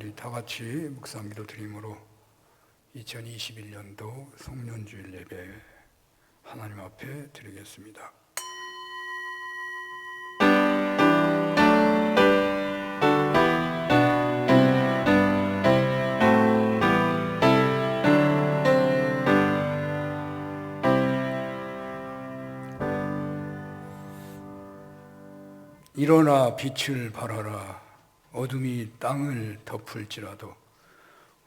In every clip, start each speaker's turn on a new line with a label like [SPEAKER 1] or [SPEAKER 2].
[SPEAKER 1] 우리 다 같이 묵상기도 드림으로 2021년도 송년주일 예배 하나님 앞에 드리겠습니다. 일어나 빛을 발하라. 어둠이 땅을 덮을지라도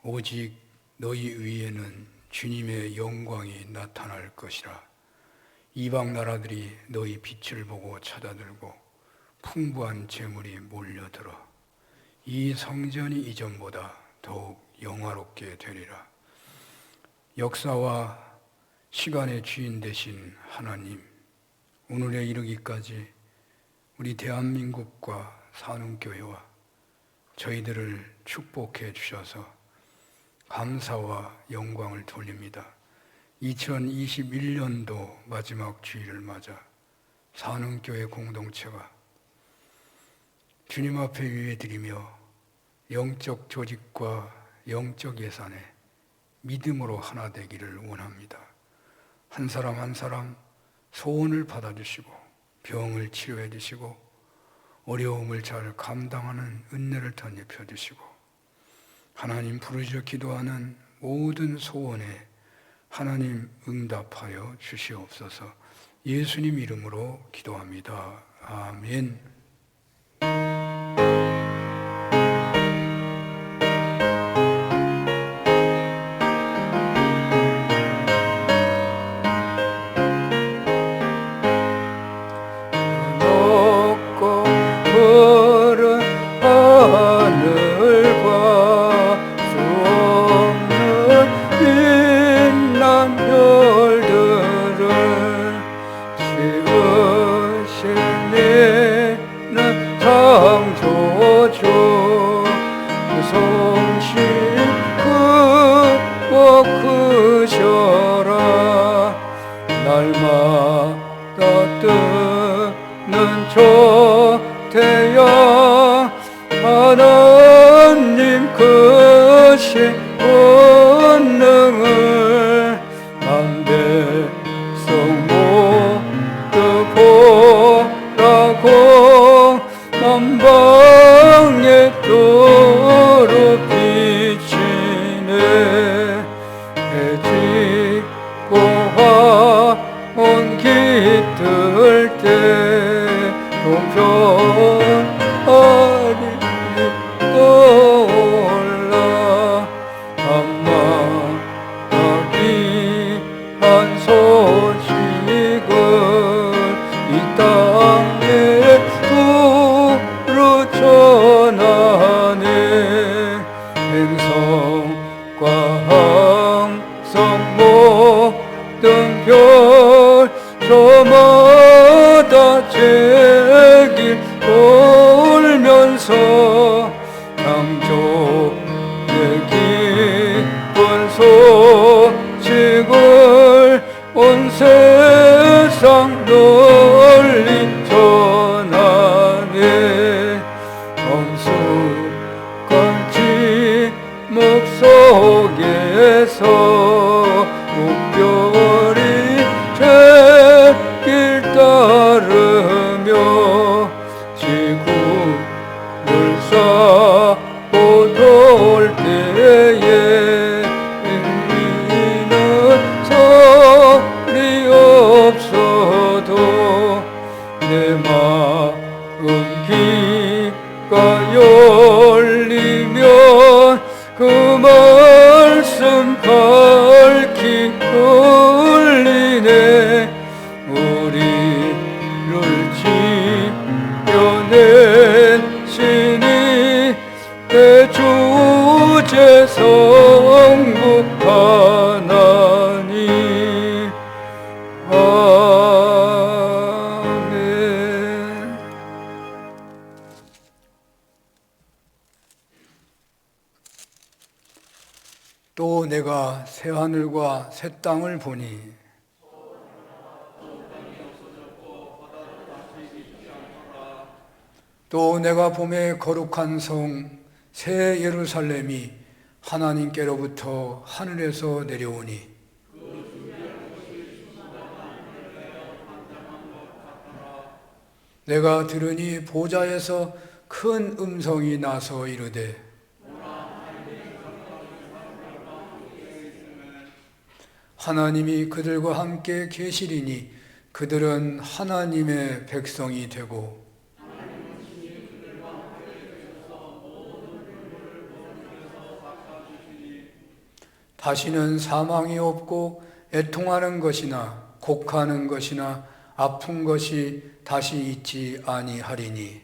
[SPEAKER 1] 오직 너희 위에는 주님의 영광이 나타날 것이라. 이방 나라들이 너희 빛을 보고 찾아들고 풍부한 재물이 몰려들어 이 성전이 이전보다 더욱 영화롭게 되리라. 역사와 시간의 주인 되신 하나님, 오늘에 이르기까지 우리 대한민국과 산운교회와 저희들을 축복해 주셔서 감사와 영광을 돌립니다. 2021년도 마지막 주일을 맞아 산운교회 공동체가 주님 앞에 예배드리며 영적 조직과 영적 예산에 믿음으로 하나 되기를 원합니다. 한 사람 한 사람 소원을 받아주시고 병을 치료해 주시고 어려움을 잘 감당하는 은혜를 덧입혀 주시고 하나님 부르짖어 기도하는 모든 소원에 하나님 응답하여 주시옵소서. 예수님 이름으로 기도합니다. 아멘. 날마다 뜨는 저 태양 하나님 크신 권능을 만 백성 모두 보라고 만방에 도로 비치네. 해지고 온 깃들 때 동편하리 떠올라 한마디 한 소식을 이 땅에 두루 전하네. 행성과 항성 모든 별 저마다 제길 돌면서 양쪽의 기쁜 소식을 온 세상 널리 전하네. 엄숙한 침묵 속에서 목별이 길 따르며 지구를 쌓고 돌 때에 울리는 소리 없어도 내 마음 귀가 열리면 그 말씀 밝히 울리네. 우리를 지켜낸 신이 대주제 성부 하나님. 아멘. 또 내가 새하늘과 새 땅을 보니 또 내가 봄에 거룩한 성 새 예루살렘이 하나님께로부터 하늘에서 내려오니 내가 들으니 보좌에서 큰 음성이 나서 이르되 하나님이 그들과 함께 계시리니 그들은 하나님의 백성이 되고 다시는 사망이 없고 애통하는 것이나 곡하는 것이나 아픈 것이 다시 있지 아니하리니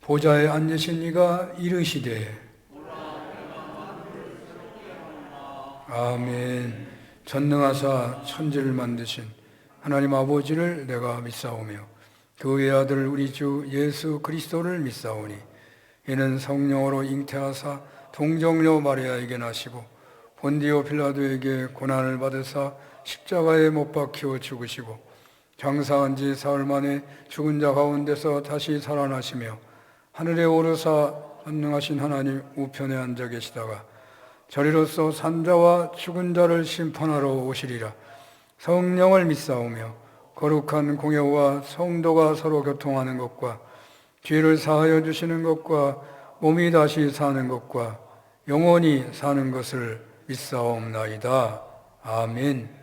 [SPEAKER 1] 보좌에 앉으신 이가 이르시되 아멘. 전능하사 천지를 만드신 하나님 아버지를 내가 믿사오며 그 외아들 우리 주 예수 그리스도를 믿사오니 이는 성령으로 잉태하사 동정녀 마리아에게 나시고 본디오 빌라도에게 고난을 받으사 십자가에 못 박혀 죽으시고 장사한 지 사흘 만에 죽은 자 가운데서 다시 살아나시며 하늘에 오르사 전능하신 하나님 우편에 앉아 계시다가 저리로서 산자와 죽은 자를 심판하러 오시리라. 성령을 믿사오며 거룩한 공예와 성도가 서로 교통하는 것과 죄를 사하여 주시는 것과 몸이 다시 사는 것과 영원히 사는 것을 믿사옵나이다. 아멘.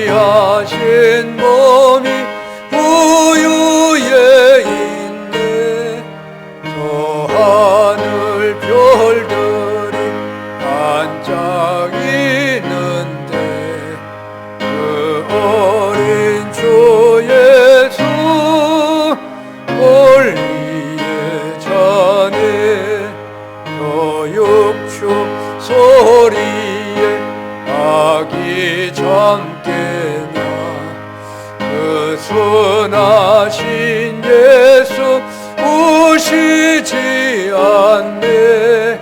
[SPEAKER 2] 하신 몸이 우유에 있네. 저 하늘 별들이 반짝이는데 그 어린 주 예수 올리에 자네 저 육축 소리에 아기 잠깨나 그 순하신 예수 우시지 않네.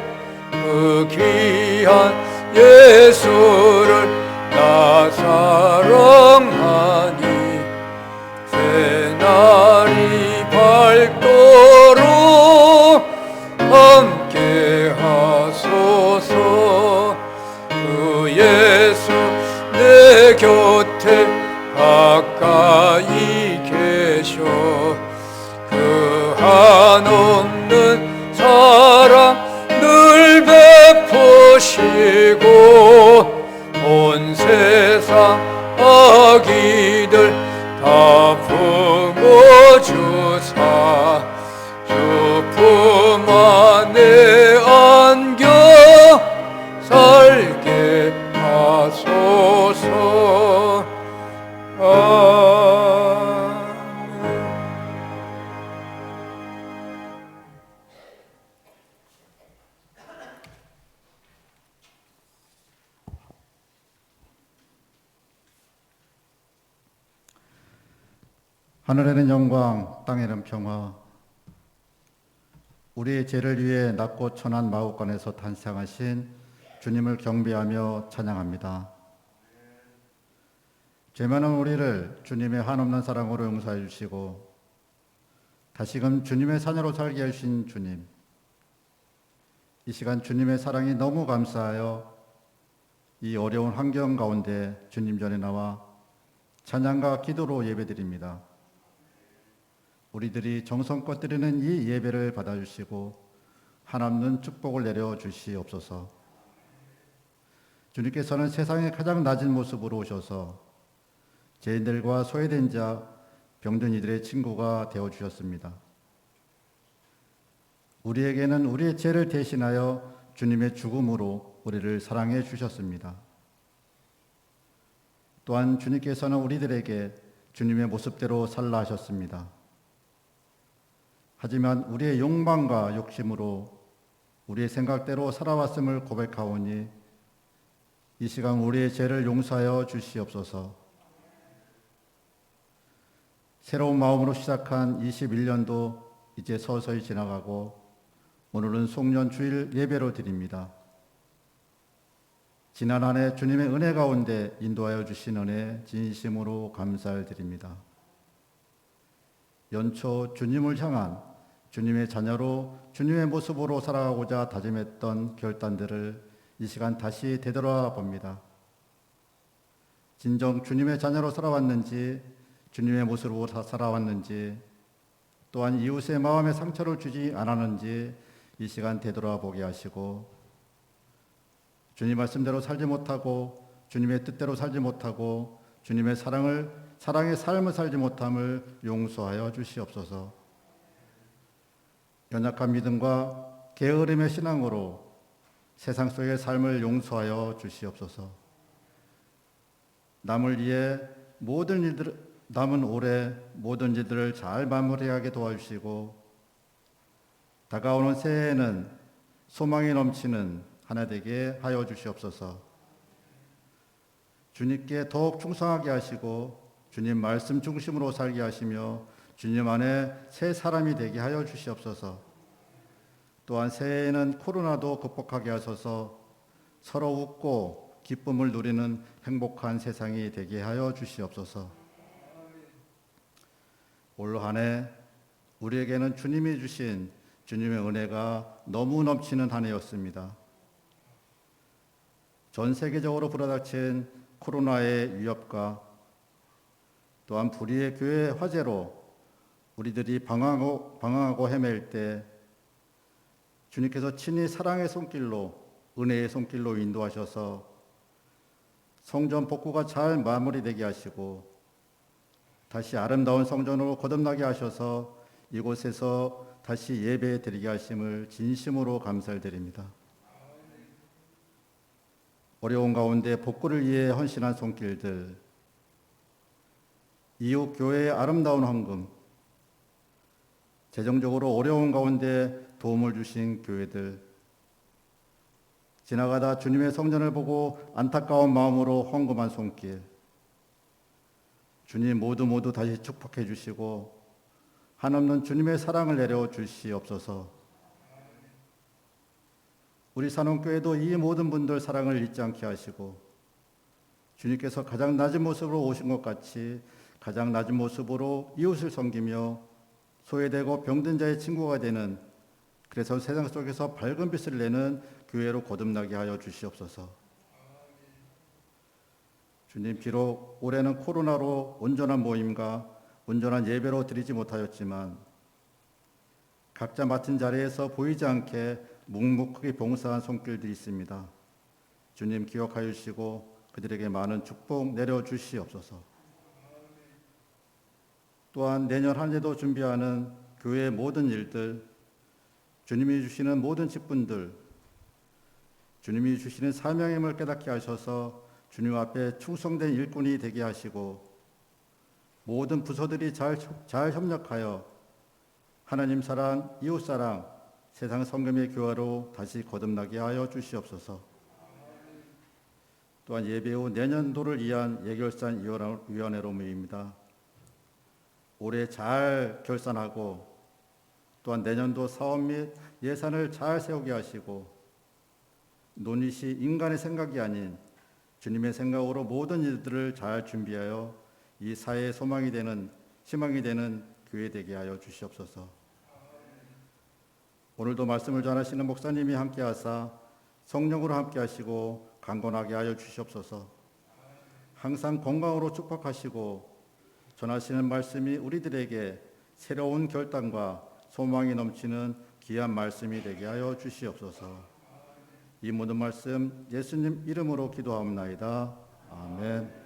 [SPEAKER 2] 그 귀한 예수를 나 사랑하니 새날이 밝도록 함께 하소서. 그 예수 내 곁에 가까이 계셔 그 한없는 사랑 늘 베푸시고 온 세상 아기들 다 품어주사 주 품 안에 안겨 살게 하소서. 아멘.
[SPEAKER 3] 하늘에는 영광, 땅에는 평화. 우리의 죄를 위해 낮고 천한 마구간에서 탄생하신 주님을 경배하며 찬양합니다. 죄 많은 우리를 주님의 한없는 사랑으로 용서해 주시고 다시금 주님의 자녀로 살게 하신 주님, 이 시간 주님의 사랑이 너무 감사하여 이 어려운 환경 가운데 주님 전에 나와 찬양과 기도로 예배드립니다. 우리들이 정성껏 드리는 이 예배를 받아주시고 한없는 축복을 내려주시옵소서. 주님께서는 세상의 가장 낮은 모습으로 오셔서 죄인들과 소외된 자, 병든 이들의 친구가 되어주셨습니다. 우리에게는 우리의 죄를 대신하여 주님의 죽음으로 우리를 사랑해 주셨습니다. 또한 주님께서는 우리들에게 주님의 모습대로 살라 하셨습니다. 하지만 우리의 욕망과 욕심으로 우리의 생각대로 살아왔음을 고백하오니 이 시간 우리의 죄를 용서하여 주시옵소서. 새로운 마음으로 시작한 21년도 이제 서서히 지나가고 오늘은 송년 주일 예배로 드립니다. 지난 한 해 주님의 은혜 가운데 인도하여 주신 은혜 진심으로 감사를 드립니다. 연초 주님을 향한 주님의 자녀로 주님의 모습으로 살아가고자 다짐했던 결단들을 이 시간 다시 되돌아 봅니다. 진정 주님의 자녀로 살아왔는지, 주님의 모습으로 살아왔는지, 또한 이웃의 마음에 상처를 주지 않았는지 이 시간 되돌아보게 하시고, 주님 말씀대로 살지 못하고 주님의 뜻대로 살지 못하고 주님의 사랑의 삶을 살지 못함을 용서하여 주시옵소서. 연약한 믿음과 게으름의 신앙으로 세상 속의 삶을 용서하여 주시옵소서. 남은 올해 모든 일들을 잘 마무리하게 도와주시고, 다가오는 새해에는 소망이 넘치는 한 해 되게 하여 주시옵소서. 주님께 더욱 충성하게 하시고 주님 말씀 중심으로 살게 하시며 주님 안에 새 사람이 되게 하여 주시옵소서. 또한 새해에는 코로나도 극복하게 하셔서 서로 웃고 기쁨을 누리는 행복한 세상이 되게 하여 주시옵소서. 올 한 해 우리에게는 주님이 주신 주님의 은혜가 너무 넘치는 한 해였습니다. 전 세계적으로 불어닥친 코로나의 위협과 또한 불의의 교회 화재로 우리들이 방황하고 헤맬 때 주님께서 친히 사랑의 손길로, 은혜의 손길로 인도하셔서 성전 복구가 잘 마무리되게 하시고 다시 아름다운 성전으로 거듭나게 하셔서 이곳에서 다시 예배 드리게 하심을 진심으로 감사를 드립니다. 어려운 가운데 복구를 위해 헌신한 손길들, 이웃 교회의 아름다운 헌금, 재정적으로 어려운 가운데 도움을 주신 교회들, 지나가다 주님의 성전을 보고 안타까운 마음으로 헌금한 손길, 주님 모두 다시 축복해 주시고 한없는 주님의 사랑을 내려 주시옵소서. 우리 산원교회도 이 모든 분들 사랑을 잊지 않게 하시고 주님께서 가장 낮은 모습으로 오신 것 같이 가장 낮은 모습으로 이웃을 섬기며 소외되고 병든 자의 친구가 되는, 그래서 세상 속에서 밝은 빛을 내는 교회로 거듭나게 하여 주시옵소서. 주님, 비록 올해는 코로나로 온전한 모임과 온전한 예배로 드리지 못하였지만 각자 맡은 자리에서 보이지 않게 묵묵하게 봉사한 손길들이 있습니다. 주님 기억하여 주시고 그들에게 많은 축복 내려 주시옵소서. 또한 내년 한 해도 준비하는 교회의 모든 일들, 주님이 주시는 모든 직분들, 주님이 주시는 사명의 힘을 깨닫게 하셔서 주님 앞에 충성된 일꾼이 되게 하시고 모든 부서들이 잘 협력하여 하나님 사랑, 이웃 사랑, 세상 성금의 교화로 다시 거듭나게 하여 주시옵소서. 또한 예배 후 내년도를 위한 예결산 위원회로 모입니다. 올해 잘 결산하고 또한 내년도 사업 및 예산을 잘 세우게 하시고 논의시 인간의 생각이 아닌 주님의 생각으로 모든 일들을 잘 준비하여 이 사회의 소망이 되는, 희망이 되는 교회 되게 하여 주시옵소서. 오늘도 말씀을 전하시는 목사님이 함께하사 성령으로 함께하시고 강건하게 하여 주시옵소서. 항상 건강으로 축복하시고 전하시는 말씀이 우리들에게 새로운 결단과 소망이 넘치는 귀한 말씀이 되게 하여 주시옵소서. 이 모든 말씀 예수님 이름으로 기도하옵나이다. 아멘.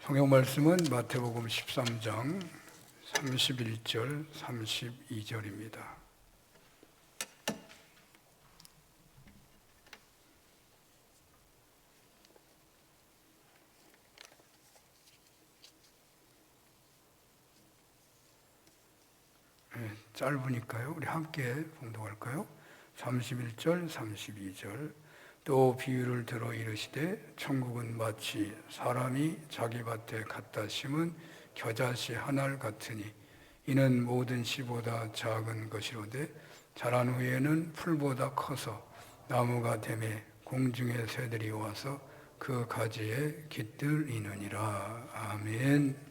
[SPEAKER 1] 성경 말씀은 마태복음 13장 31절, 32절입니다. 짧으니까요. 우리 함께 봉독할까요? 31절, 32절. 또 비유를 들어 이르시되 천국은 마치 사람이 자기 밭에 갖다 심은 겨자씨 하나를 같으니 이는 모든 씨보다 작은 것이로되 자란 후에는 풀보다 커서 나무가 되매 공중의 새들이 와서 그 가지에 깃들이느니라. 아멘.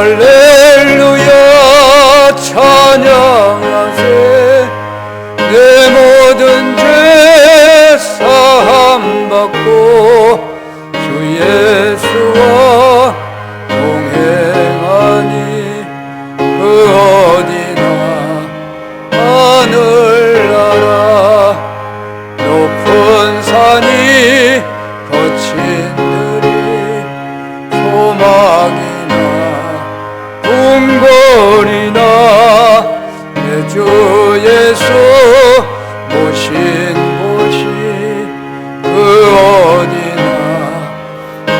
[SPEAKER 1] 할렐루야 찬양하세 내 모든 죄 사함 받고 주 예수와 동행하니 그 어디나 하늘나라 높은 산이 거친 들이 소망이나 궁궐이나 내 주 예수 모신 곳이 그 어디나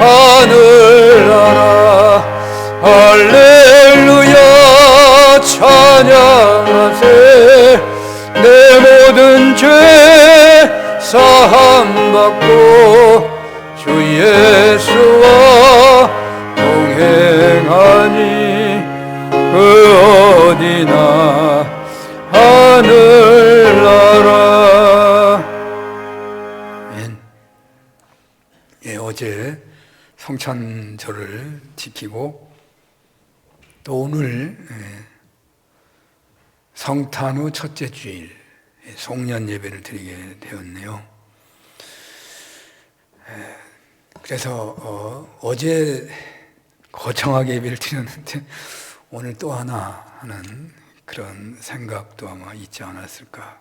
[SPEAKER 1] 하늘나라 할렐루야 찬양하세 내 모든 죄 사함 받고 주 예수와 동행하니 그 어디나 하늘나라. 예, 어제 성찬절을 지키고 또 오늘 성탄 후 첫째 주일 송년 예배를 드리게 되었네요. 그래서 어제 거창하게 예배를 드렸는데 오늘 또 하나 하는 그런 생각도 아마 있지 않았을까.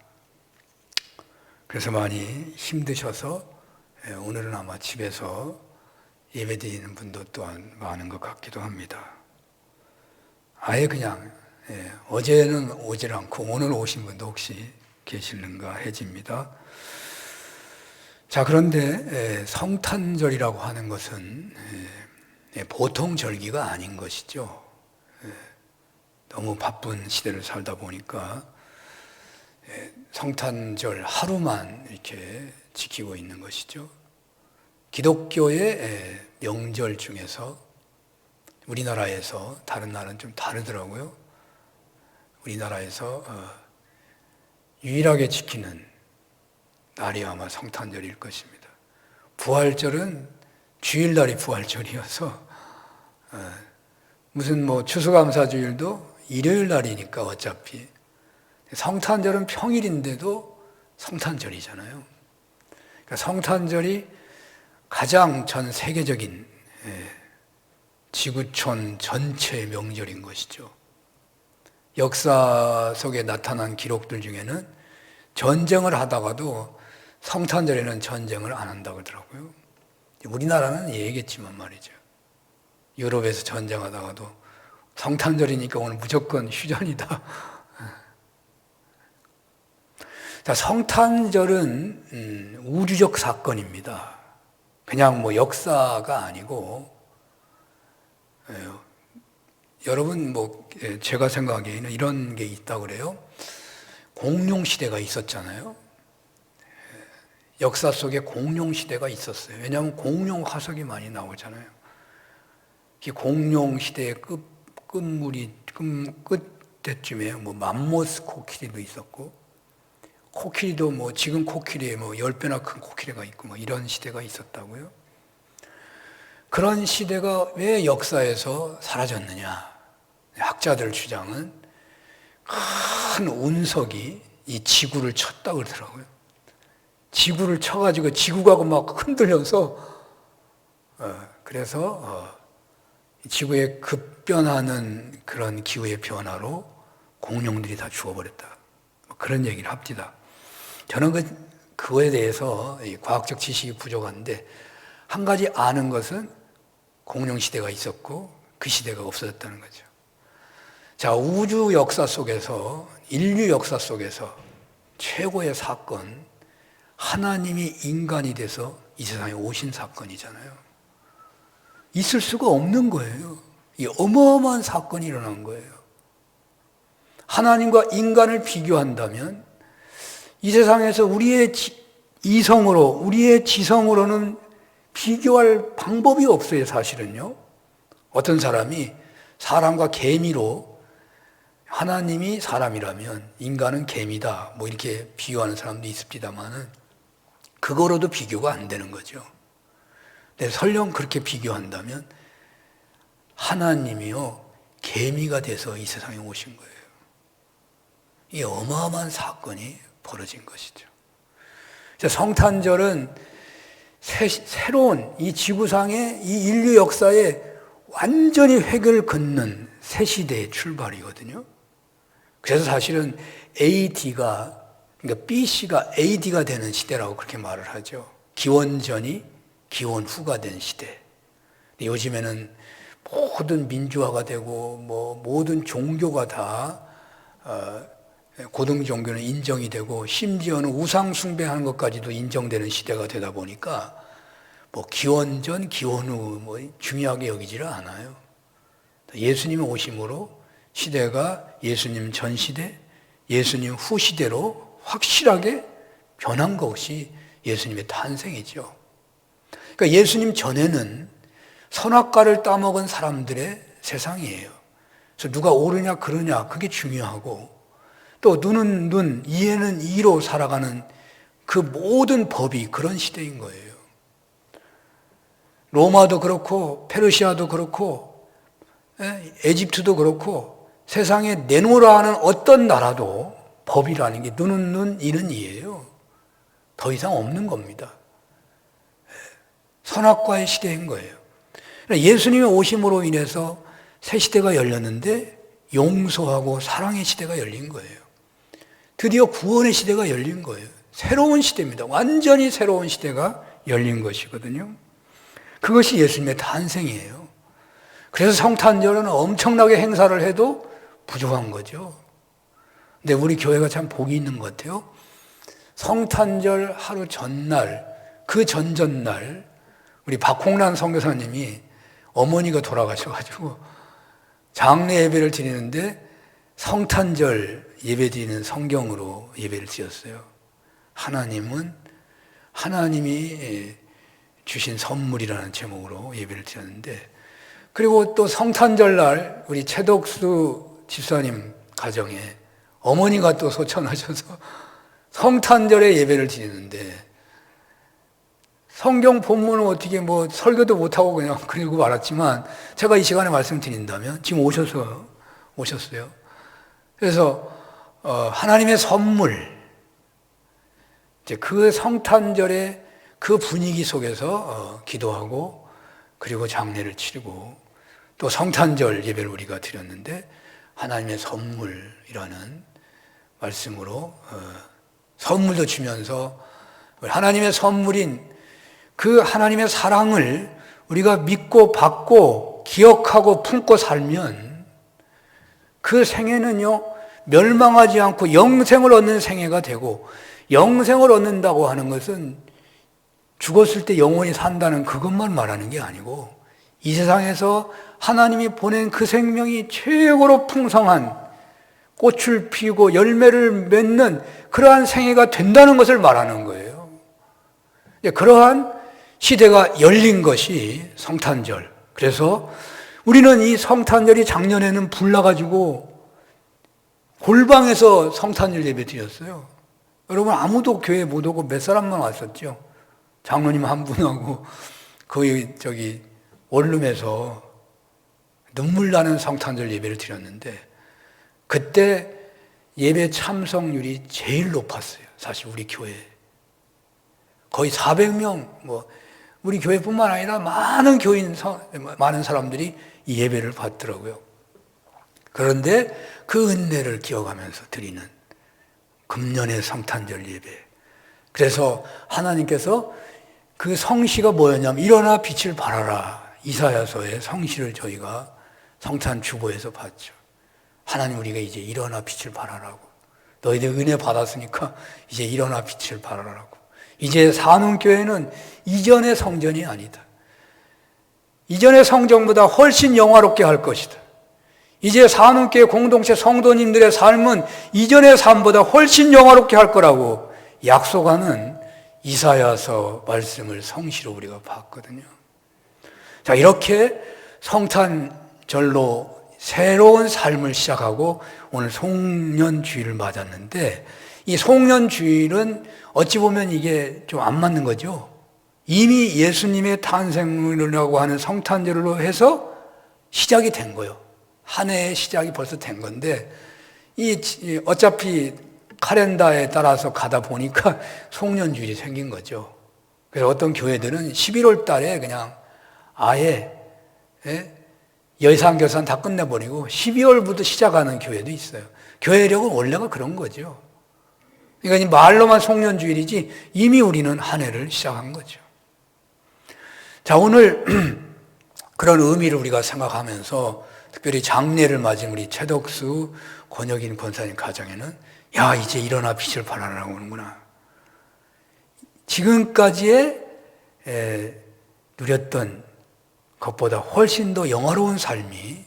[SPEAKER 1] 그래서 많이 힘드셔서 오늘은 아마 집에서 예배 드리는 분도 또한 많은 것 같기도 합니다. 아예 그냥 어제는 오질 않고 오늘 오신 분도 혹시 계시는가 해집니다. 자, 그런데 성탄절이라고 하는 것은 보통 절기가 아닌 것이죠. 너무 바쁜 시대를 살다 보니까 성탄절 하루만 이렇게 지키고 있는 것이죠. 기독교의 명절 중에서 우리나라에서 다른 나라는 좀 다르더라고요. 우리나라에서 유일하게 지키는 날이 아마 성탄절일 것입니다. 부활절은 주일날이 부활절이어서 무슨 뭐 추수감사주일도 일요일 날이니까 어차피 성탄절은 평일인데도 성탄절이잖아요. 그러니까 성탄절이 가장 전 세계적인 지구촌 전체의 명절인 것이죠. 역사 속에 나타난 기록들 중에는 전쟁을 하다가도 성탄절에는 전쟁을 안 한다고 그러더라고요. 우리나라는 예겠지만 말이죠. 유럽에서 전쟁하다가도 성탄절이니까 오늘 무조건 휴전이다. 자, 성탄절은 우주적 사건입니다. 그냥 뭐 역사가 아니고, 여러분 제가 생각하기에는 이런 게 있다고 그래요. 공룡 시대가 있었잖아요. 역사 속에 공룡 시대가 있었어요. 왜냐하면 공룡 화석이 많이 나오잖아요. 이 공룡 시대의 끝때쯤에 맘모스 코끼리도 있었고, 코끼리도 지금 코끼리에 10배나 큰 코끼리가 있고 이런 시대가 있었다고요. 그런 시대가 왜 역사에서 사라졌느냐? 학자들 주장은 큰 운석이 이 지구를 쳤다고 그러더라고요. 지구를 쳐가지고 지구가 막 흔들려서 그래서 지구에 급변하는 그런 기후의 변화로 공룡들이 다 죽어버렸다. 그런 얘기를 합니다. 저는 그거에 대해서 과학적 지식이 부족한데 한 가지 아는 것은 공룡 시대가 있었고 그 시대가 없어졌다는 거죠. 자, 우주 역사 속에서, 인류 역사 속에서 최고의 사건, 하나님이 인간이 돼서 이 세상에 오신 사건이잖아요. 있을 수가 없는 거예요. 이 어마어마한 사건이 일어난 거예요. 하나님과 인간을 비교한다면 이 세상에서 우리의 이성으로, 우리의 지성으로는 비교할 방법이 없어요, 사실은요. 어떤 사람이 사람과 개미로 하나님이 사람이라면 인간은 개미다, 이렇게 비교하는 사람도 있습니다만은 그거로도 비교가 안 되는 거죠. 근데 설령 그렇게 비교한다면 하나님이요, 개미가 돼서 이 세상에 오신 거예요. 이 어마어마한 사건이 벌어진 것이죠. 성탄절은 새로운 이 지구상의 이 인류 역사에 완전히 획을 긋는 새 시대의 출발이거든요. 그래서 사실은 그러니까 BC가 AD가 되는 시대라고 그렇게 말을 하죠. 기원전이 기원후가 된 시대. 요즘에는 모든 민주화가 되고 모든 종교가 다 고등 종교는 인정이 되고 심지어는 우상 숭배하는 것까지도 인정되는 시대가 되다 보니까 기원전, 기원후 중요하게 여기지를 않아요. 예수님이 오심으로 시대가 예수님 전 시대, 예수님 후 시대로 확실하게 변한 것이 예수님의 탄생이죠. 그러니까 예수님 전에는 선악과를 따먹은 사람들의 세상이에요. 그래서 누가 옳으냐 그르냐 그게 중요하고, 또 눈은 눈, 이해는 이로 살아가는 그 모든 법이 그런 시대인 거예요. 로마도 그렇고 페르시아도 그렇고 에집트도 그렇고 세상에 내놓으라 하는 어떤 나라도 법이라는 게 눈은 눈, 이는 이예요. 더 이상 없는 겁니다. 선악과의 시대인 거예요. 예수님의 오심으로 인해서 새 시대가 열렸는데 용서하고 사랑의 시대가 열린 거예요. 드디어 구원의 시대가 열린 거예요. 새로운 시대입니다. 완전히 새로운 시대가 열린 것이거든요. 그것이 예수님의 탄생이에요. 그래서 성탄절은 엄청나게 행사를 해도 부족한 거죠. 근데 우리 교회가 참 복이 있는 것 같아요. 성탄절 하루 전날, 그 전전날 우리 박홍란 선교사님이 어머니가 돌아가셔가지고 장례 예배를 드리는데 성탄절 예배 드리는 성경으로 예배를 드렸어요. 하나님은 하나님이 주신 선물이라는 제목으로 예배를 드렸는데, 그리고 또 성탄절 날 우리 최덕수 집사님 가정에 어머니가 또 소천하셔서 성탄절에 예배를 드리는데 성경 본문은 어떻게 설교도 못하고 그냥 그리고 말았지만 제가 이 시간에 말씀드린다면 지금 오셨어요. 그래서 하나님의 선물, 이제 그 성탄절의 그 분위기 속에서 기도하고 그리고 장례를 치르고 또 성탄절 예배를 우리가 드렸는데 하나님의 선물이라는 말씀으로 선물도 주면서 하나님의 선물인 그 하나님의 사랑을 우리가 믿고 받고 기억하고 품고 살면 그 생애는요, 멸망하지 않고 영생을 얻는 생애가 되고, 영생을 얻는다고 하는 것은 죽었을 때 영원히 산다는 그것만 말하는 게 아니고, 이 세상에서 하나님이 보낸 그 생명이 최고로 풍성한 꽃을 피우고 열매를 맺는 그러한 생애가 된다는 것을 말하는 거예요. 그러한 시대가 열린 것이 성탄절. 그래서 우리는 이 성탄절이 작년에는 불나가지고 골방에서 성탄절 예배 드렸어요. 여러분 아무도 교회 못 오고 몇 사람만 왔었죠. 장로님 한 분하고 거의 원룸에서 눈물 나는 성탄절 예배를 드렸는데, 그때 예배 참석률이 제일 높았어요. 사실 우리 교회 거의 400명, 우리 교회뿐만 아니라 많은 교인, 많은 사람들이 이 예배를 받더라고요. 그런데 그 은혜를 기억하면서 드리는 금년의 성탄절 예배. 그래서 하나님께서 그 성시가 뭐였냐면 일어나 빛을 발하라. 이사야서의 성시를 저희가 성탄 주보에서 봤죠. 하나님 우리가 이제 일어나 빛을 발하라고. 너희들 은혜 받았으니까 이제 일어나 빛을 발하라고. 이제 산운교회는 이전의 성전이 아니다. 이전의 성전보다 훨씬 영화롭게 할 것이다. 이제 산운교회 공동체 성도님들의 삶은 이전의 삶보다 훨씬 영화롭게 할 거라고 약속하는 이사야서 말씀을 성시로 우리가 봤거든요. 자, 이렇게 성탄절로 새로운 삶을 시작하고 오늘 송년주일을 맞았는데, 이 송년주일은 어찌 보면 이게 좀 안 맞는 거죠. 이미 예수님의 탄생이라고 하는 성탄절로 해서 시작이 된 거예요. 한 해의 시작이 벌써 된 건데, 어차피 카렌다에 따라서 가다 보니까 송년주일이 생긴 거죠. 그래서 어떤 교회들은 11월 달에 그냥 아예 예산결산 다 끝내버리고 12월부터 시작하는 교회도 있어요. 교회력은 원래가 그런 거죠. 그러니까 말로만 송년주일이지 이미 우리는 한 해를 시작한 거죠. 자, 오늘 그런 의미를 우리가 생각하면서 특별히 장례를 맞은 우리 최덕수 권혁인 권사님 가정에는 야, 이제 일어나 빛을 발하라고 하는구나. 지금까지의 누렸던 것보다 훨씬 더 영화로운 삶이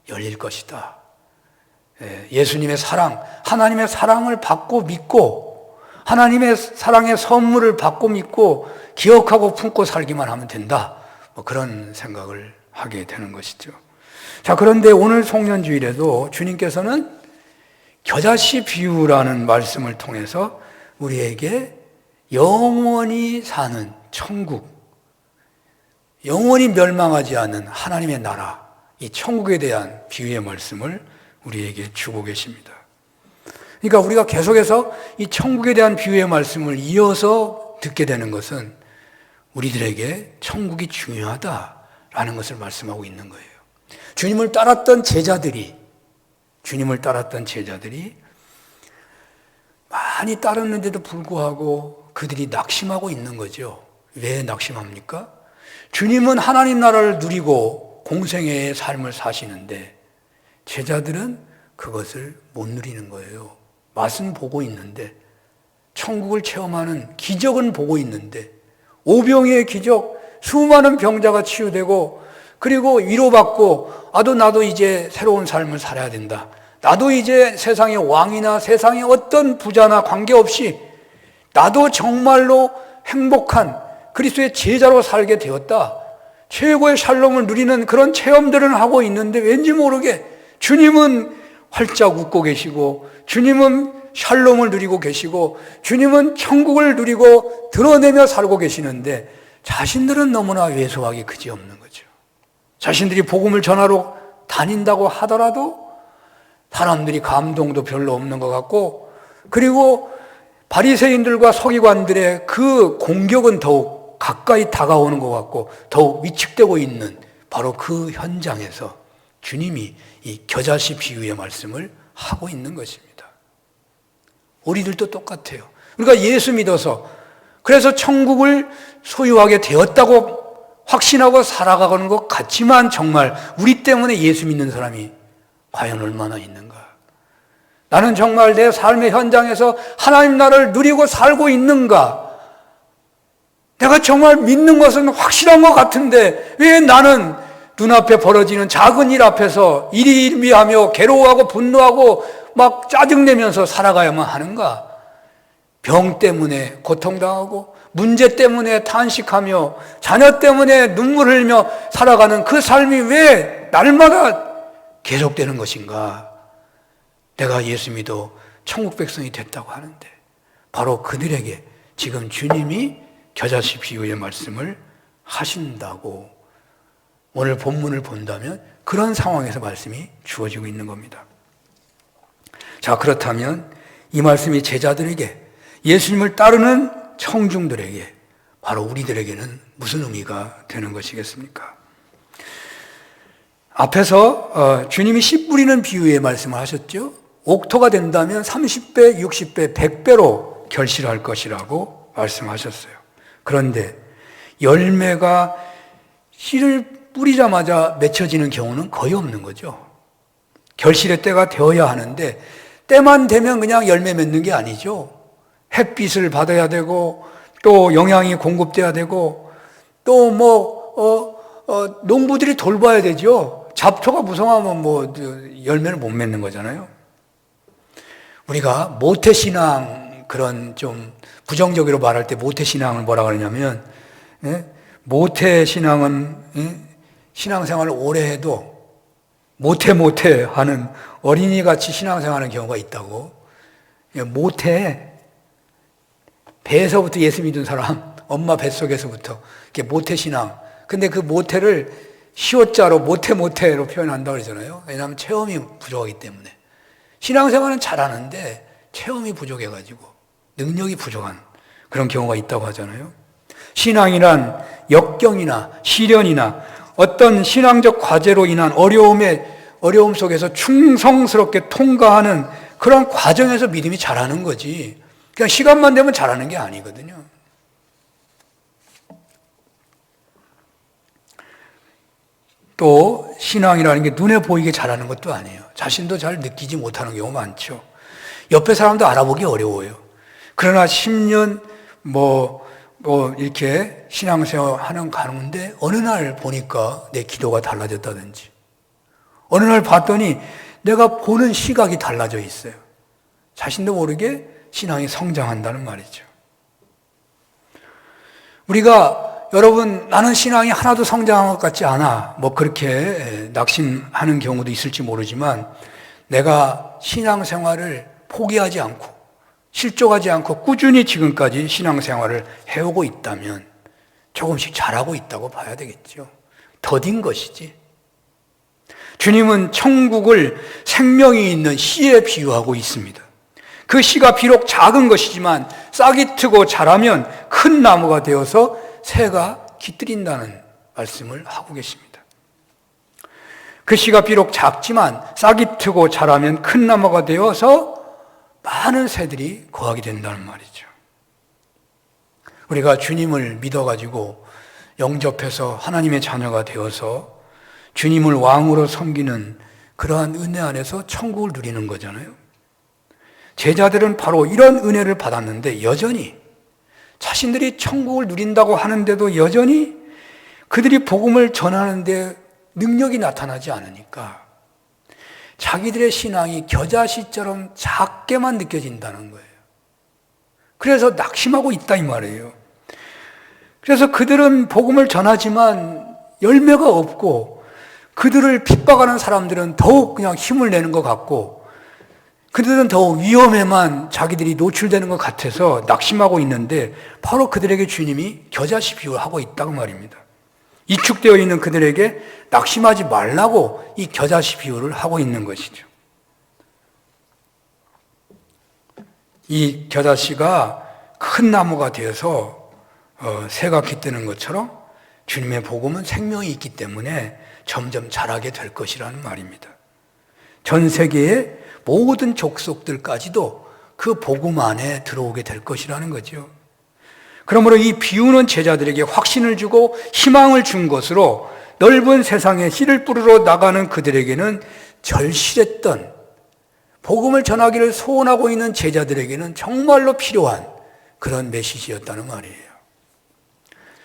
[SPEAKER 1] 열릴 것이다. 예수님의 사랑, 하나님의 사랑을 받고 믿고 하나님의 사랑의 선물을 받고 믿고 기억하고 품고 살기만 하면 된다. 그런 생각을 하게 되는 것이죠. 자, 그런데 오늘 송년주일에도 주님께서는 겨자씨 비유라는 말씀을 통해서 우리에게 영원히 사는 천국, 영원히 멸망하지 않는 하나님의 나라, 이 천국에 대한 비유의 말씀을 우리에게 주고 계십니다. 그러니까 우리가 계속해서 이 천국에 대한 비유의 말씀을 이어서 듣게 되는 것은 우리들에게 천국이 중요하다라는 것을 말씀하고 있는 거예요. 주님을 따랐던 제자들이 많이 따랐는데도 불구하고 그들이 낙심하고 있는 거죠. 왜 낙심합니까? 주님은 하나님 나라를 누리고 공생애의 삶을 사시는데 제자들은 그것을 못 누리는 거예요. 맛은 보고 있는데, 천국을 체험하는 기적은 보고 있는데, 오병이의 기적, 수많은 병자가 치유되고, 그리고 위로받고, 나도 이제 새로운 삶을 살아야 된다. 나도 이제 세상의 왕이나 세상의 어떤 부자나 관계없이 나도 정말로 행복한 그리스도의 제자로 살게 되었다. 최고의 샬롬을 누리는 그런 체험들은 하고 있는데 왠지 모르게 주님은 활짝 웃고 계시고, 주님은 샬롬을 누리고 계시고, 주님은 천국을 누리고 드러내며 살고 계시는데 자신들은 너무나 왜소하기 그지없는 거죠. 자신들이 복음을 전하러 다닌다고 하더라도 사람들이 감동도 별로 없는 것 같고, 그리고 바리새인들과 서기관들의 그 공격은 더욱 가까이 다가오는 것 같고 더욱 위축되고 있는 바로 그 현장에서 주님이 이 겨자씨 비유의 말씀을 하고 있는 것입니다. 우리들도 똑같아요. 우리가 예수 믿어서 그래서 천국을 소유하게 되었다고 확신하고 살아가는 것 같지만 정말 우리 때문에 예수 믿는 사람이 과연 얼마나 있는가? 나는 정말 내 삶의 현장에서 하나님 나라를 누리고 살고 있는가? 내가 정말 믿는 것은 확실한 것 같은데 왜 나는 눈앞에 벌어지는 작은 일 앞에서 일희일비하며 괴로워하고 분노하고 막 짜증내면서 살아가야만 하는가? 병 때문에 고통당하고 문제 때문에 탄식하며 자녀 때문에 눈물 흘리며 살아가는 그 삶이 왜 날마다 계속되는 것인가? 내가 예수 믿어 천국 백성이 됐다고 하는데 바로 그들에게 지금 주님이 겨자씨 비유의 말씀을 하신다고 오늘 본문을 본다면 그런 상황에서 말씀이 주어지고 있는 겁니다. 자, 그렇다면 이 말씀이 제자들에게 예수님을 따르는 청중들에게 바로 우리들에게는 무슨 의미가 되는 것이겠습니까? 앞에서 주님이 씨 뿌리는 비유의 말씀을 하셨죠. 옥토가 된다면 30배, 60배, 100배로 결실할 것이라고 말씀하셨어요. 그런데 열매가 씨를 뿌리자마자 맺혀지는 경우는 거의 없는 거죠. 결실의 때가 되어야 하는데 때만 되면 그냥 열매 맺는 게 아니죠. 햇빛을 받아야 되고 또 영양이 공급돼야 되고 또 농부들이 돌봐야 되죠. 잡초가 무성하면 열매를 못 맺는 거잖아요. 우리가 모태신앙 그런 좀 부정적으로 말할 때 모태신앙을 뭐라 그러냐면 모태신앙은 신앙생활을 오래 해도 모태 하는 어린이같이 신앙생활하는 경우가 있다고. 모태 배에서부터 예수 믿은 사람 엄마 뱃속에서부터 이게 모태신앙. 근데 그 모태를 시옷자로 모태로 표현한다고 그러잖아요. 왜냐하면 체험이 부족하기 때문에. 신앙생활은 잘하는데 체험이 부족해가지고 능력이 부족한 그런 경우가 있다고 하잖아요. 신앙이란 역경이나 시련이나 어떤 신앙적 과제로 인한 어려움 속에서 충성스럽게 통과하는 그런 과정에서 믿음이 자라는 거지 그냥 시간만 되면 자라는 게 아니거든요. 또 신앙이라는 게 눈에 보이게 자라는 것도 아니에요. 자신도 잘 느끼지 못하는 경우가 많죠. 옆에 사람도 알아보기 어려워요. 그러나 10년 이렇게 신앙생활 하는 가운데 어느 날 보니까 내 기도가 달라졌다든지 어느 날 봤더니 내가 보는 시각이 달라져 있어요. 자신도 모르게 신앙이 성장한다는 말이죠. 우리가 여러분 나는 신앙이 하나도 성장한 것 같지 않아 그렇게 낙심하는 경우도 있을지 모르지만 내가 신앙생활을 포기하지 않고 실족하지 않고 꾸준히 지금까지 신앙생활을 해오고 있다면 조금씩 잘하고 있다고 봐야 되겠죠. 더딘 것이지. 주님은 천국을 생명이 있는 씨에 비유하고 있습니다. 그 씨가 비록 작은 것이지만 싹이 트고 자라면 큰 나무가 되어서 새가 깃들인다는 말씀을 하고 계십니다. 그 씨가 비록 작지만 싹이 트고 자라면 큰 나무가 되어서 많은 새들이 거하게 된다는 말이죠. 우리가 주님을 믿어가지고 영접해서 하나님의 자녀가 되어서 주님을 왕으로 섬기는 그러한 은혜 안에서 천국을 누리는 거잖아요. 제자들은 바로 이런 은혜를 받았는데 여전히 자신들이 천국을 누린다고 하는데도 여전히 그들이 복음을 전하는데 능력이 나타나지 않으니까 자기들의 신앙이 겨자씨처럼 작게만 느껴진다는 거예요. 그래서 낙심하고 있다 이 말이에요. 그래서 그들은 복음을 전하지만 열매가 없고 그들을 핍박하는 사람들은 더욱 그냥 힘을 내는 것 같고 그들은 더욱 위험에만 자기들이 노출되는 것 같아서 낙심하고 있는데 바로 그들에게 주님이 겨자씨 비유를 하고 있다고 말입니다. 이축되어 있는 그들에게 낙심하지 말라고 이 겨자씨 비유를 하고 있는 것이죠. 이 겨자씨가 큰 나무가 되어서 새가 깃드는 것처럼 주님의 복음은 생명이 있기 때문에 점점 자라게 될 것이라는 말입니다. 전 세계의 모든 족속들까지도 그 복음 안에 들어오게 될 것이라는 거죠. 그러므로 이 비우는 제자들에게 확신을 주고 희망을 준 것으로 넓은 세상에 씨를 뿌리러 나가는 그들에게는 절실했던 복음을 전하기를 소원하고 있는 제자들에게는 정말로 필요한 그런 메시지였다는 말이에요.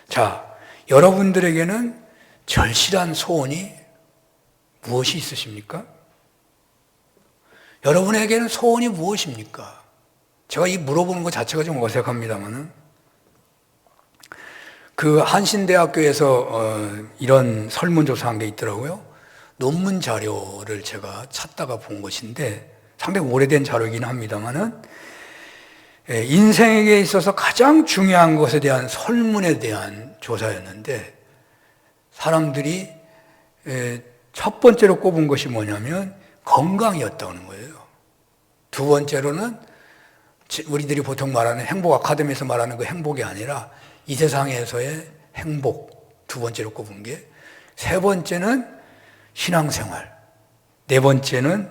[SPEAKER 1] 자, 여러분들에게는 절실한 소원이 무엇이 있으십니까? 여러분에게는 소원이 무엇입니까? 제가 이 물어보는 것 자체가 좀 어색합니다만은 그 한신대학교에서 이런 설문조사한 게 있더라고요. 논문 자료를 제가 찾다가 본 것인데 상당히 오래된 자료이긴 합니다만은 인생에 있어서 가장 중요한 것에 대한 설문에 대한 조사였는데 사람들이 첫 번째로 꼽은 것이 뭐냐면 건강이었다는 거예요. 두 번째로는 우리들이 보통 말하는 행복 아카데미에서 말하는 그 행복이 아니라 이 세상에서의 행복 두 번째로 꼽은 게, 세 번째는 신앙생활, 네 번째는